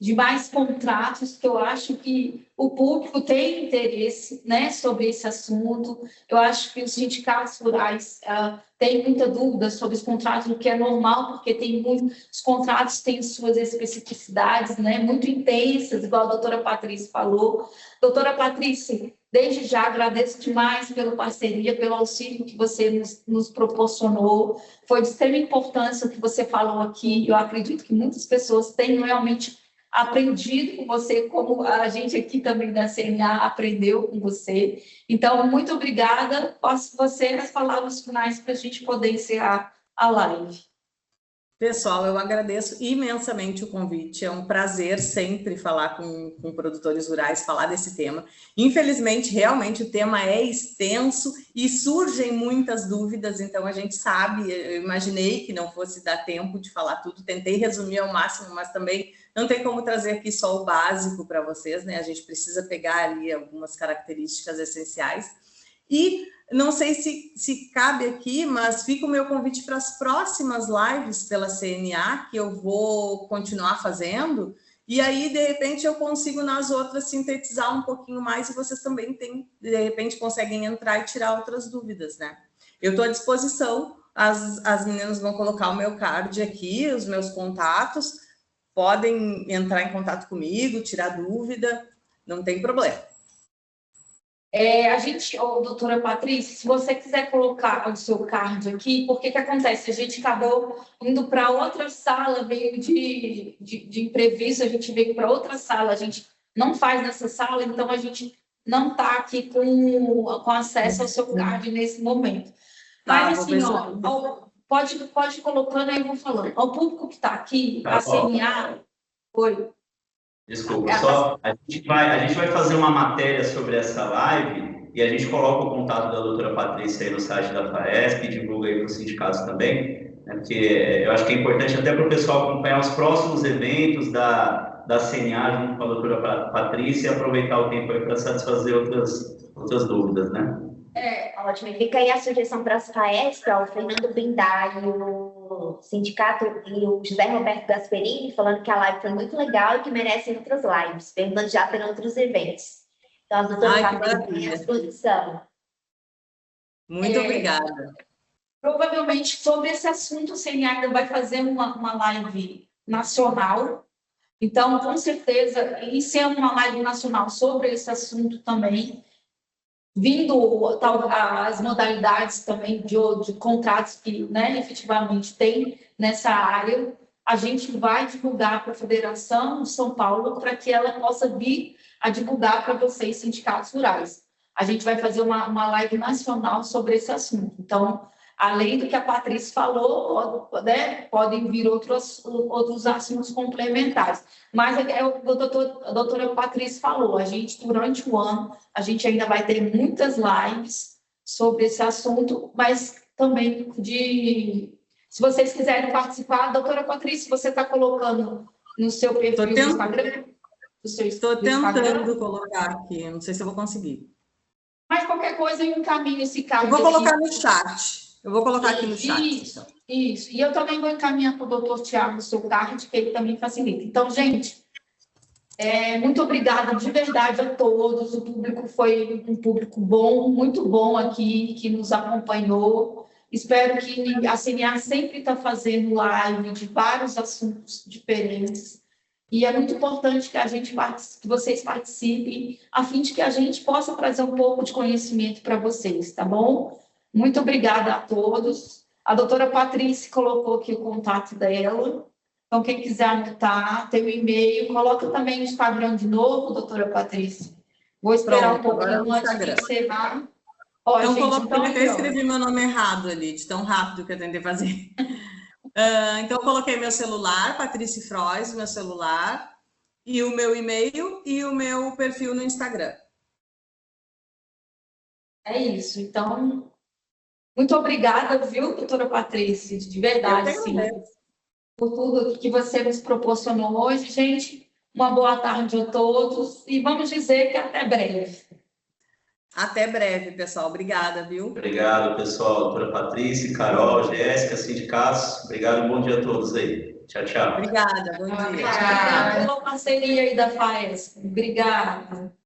de mais contratos, que eu acho que o público tem interesse, né, sobre esse assunto. Eu acho que os sindicatos rurais têm muita dúvida sobre os contratos, o que é normal, porque os contratos têm suas especificidades, né, muito intensas, igual a doutora Patrícia falou. Doutora Patrícia, desde já agradeço demais pela parceria, pelo auxílio que você nos proporcionou. Foi de extrema importância o que você falou aqui. Eu acredito que muitas pessoas têm realmente aprendido com você, como a gente aqui também da CNA aprendeu com você. Então, muito obrigada. Posso você as palavras finais para a gente poder encerrar a live.
Pessoal, eu agradeço imensamente o convite. É um prazer sempre falar com produtores rurais, falar desse tema. Infelizmente, realmente, o tema é extenso e surgem muitas dúvidas, então a gente sabe, eu imaginei que não fosse dar tempo de falar tudo, tentei resumir ao máximo, mas também não tem como trazer aqui só o básico para vocês, né? A gente precisa pegar ali algumas características essenciais. E não sei se cabe aqui, mas fica o meu convite para as próximas lives pela CNA, que eu vou continuar fazendo, e aí, de repente, eu consigo nas outras sintetizar um pouquinho mais e vocês também de repente, conseguem entrar e tirar outras dúvidas, né? Eu estou à disposição, as meninas vão colocar o meu card aqui, os meus contatos, podem entrar em contato comigo, tirar dúvida, não tem problema.
Doutora Patrícia, se você quiser colocar o seu card aqui, porque que acontece? A gente acabou indo para outra sala, veio de imprevisto, a gente veio para outra sala, a gente não faz nessa sala, então a gente não está aqui com acesso ao seu card nesse momento. Mas assim, pode colocando aí, eu vou falando. Ao público que está aqui, a CNA... Oi.
Desculpa, a gente vai fazer uma matéria sobre essa live e a gente coloca o contato da doutora Patrícia aí no site da FAESP e divulga aí para os sindicatos também, né? Porque eu acho que é importante até para o pessoal acompanhar os próximos eventos da CNA junto com a doutora Patrícia e aproveitar o tempo aí para satisfazer outras dúvidas, né?
Ótimo. E fica aí a sugestão para as FAESP, o Fernando Bindai, o sindicato e o José Roberto Gasperini, falando que a live foi muito legal e que merecem outras lives, perguntando já para outros eventos. Então, a doutora Patrícia tem à disposição.
Muito obrigada.
Provavelmente, sobre esse assunto, o CNA ainda vai fazer uma live nacional. Então, com certeza, iniciando uma live nacional sobre esse assunto também, vindo as modalidades também de contratos que, né, efetivamente tem nessa área, a gente vai divulgar para a Federação de São Paulo para que ela possa vir a divulgar para vocês, sindicatos rurais. A gente vai fazer uma live nacional sobre esse assunto. Então, além do que a Patrícia falou, né, podem vir outros assuntos complementares. Mas a doutora Patrícia falou, a gente, durante o ano, a gente ainda vai ter muitas lives sobre esse assunto, mas também se vocês quiserem participar, doutora Patrícia, você está colocando no seu perfil do Instagram?
Estou tentando colocar aqui, não sei se eu vou conseguir.
Mas qualquer coisa eu encaminho esse card.
Eu vou colocar no chat. Eu vou colocar aqui no chat.
Isso. E eu também vou encaminhar para o doutor Tiago o seu card, que ele também facilita. Então, gente, muito obrigada de verdade a todos. O público foi um público bom, muito bom aqui, que nos acompanhou. Espero que a CNA sempre está fazendo live de vários assuntos diferentes. E é muito importante que vocês participem, a fim de que a gente possa trazer um pouco de conhecimento para vocês, tá bom? Muito obrigada a todos. A doutora Patrícia colocou aqui o contato dela. Então, quem quiser anotar, tem o e-mail. Coloca também o Instagram de novo, doutora Patrícia. Vou esperar um pouquinho antes de encerrar.
Eu até escrevi meu nome errado ali, de tão rápido que eu tentei fazer. Então, eu coloquei meu celular, Patrícia Frois, meu celular, e o meu e-mail e o meu perfil no Instagram.
É isso. Então, muito obrigada, viu, doutora Patrícia? De verdade, sim, por tudo que você nos proporcionou hoje, gente. Uma boa tarde a todos e vamos dizer que até breve.
Até breve, pessoal. Obrigada, viu?
Obrigado, pessoal. Doutora Patrícia, Carol, Jéssica, sindicatos. Obrigado, bom dia a todos aí. Tchau, tchau.
Obrigada, bom dia.
Obrigada pela parceria aí da FAESP. Obrigada.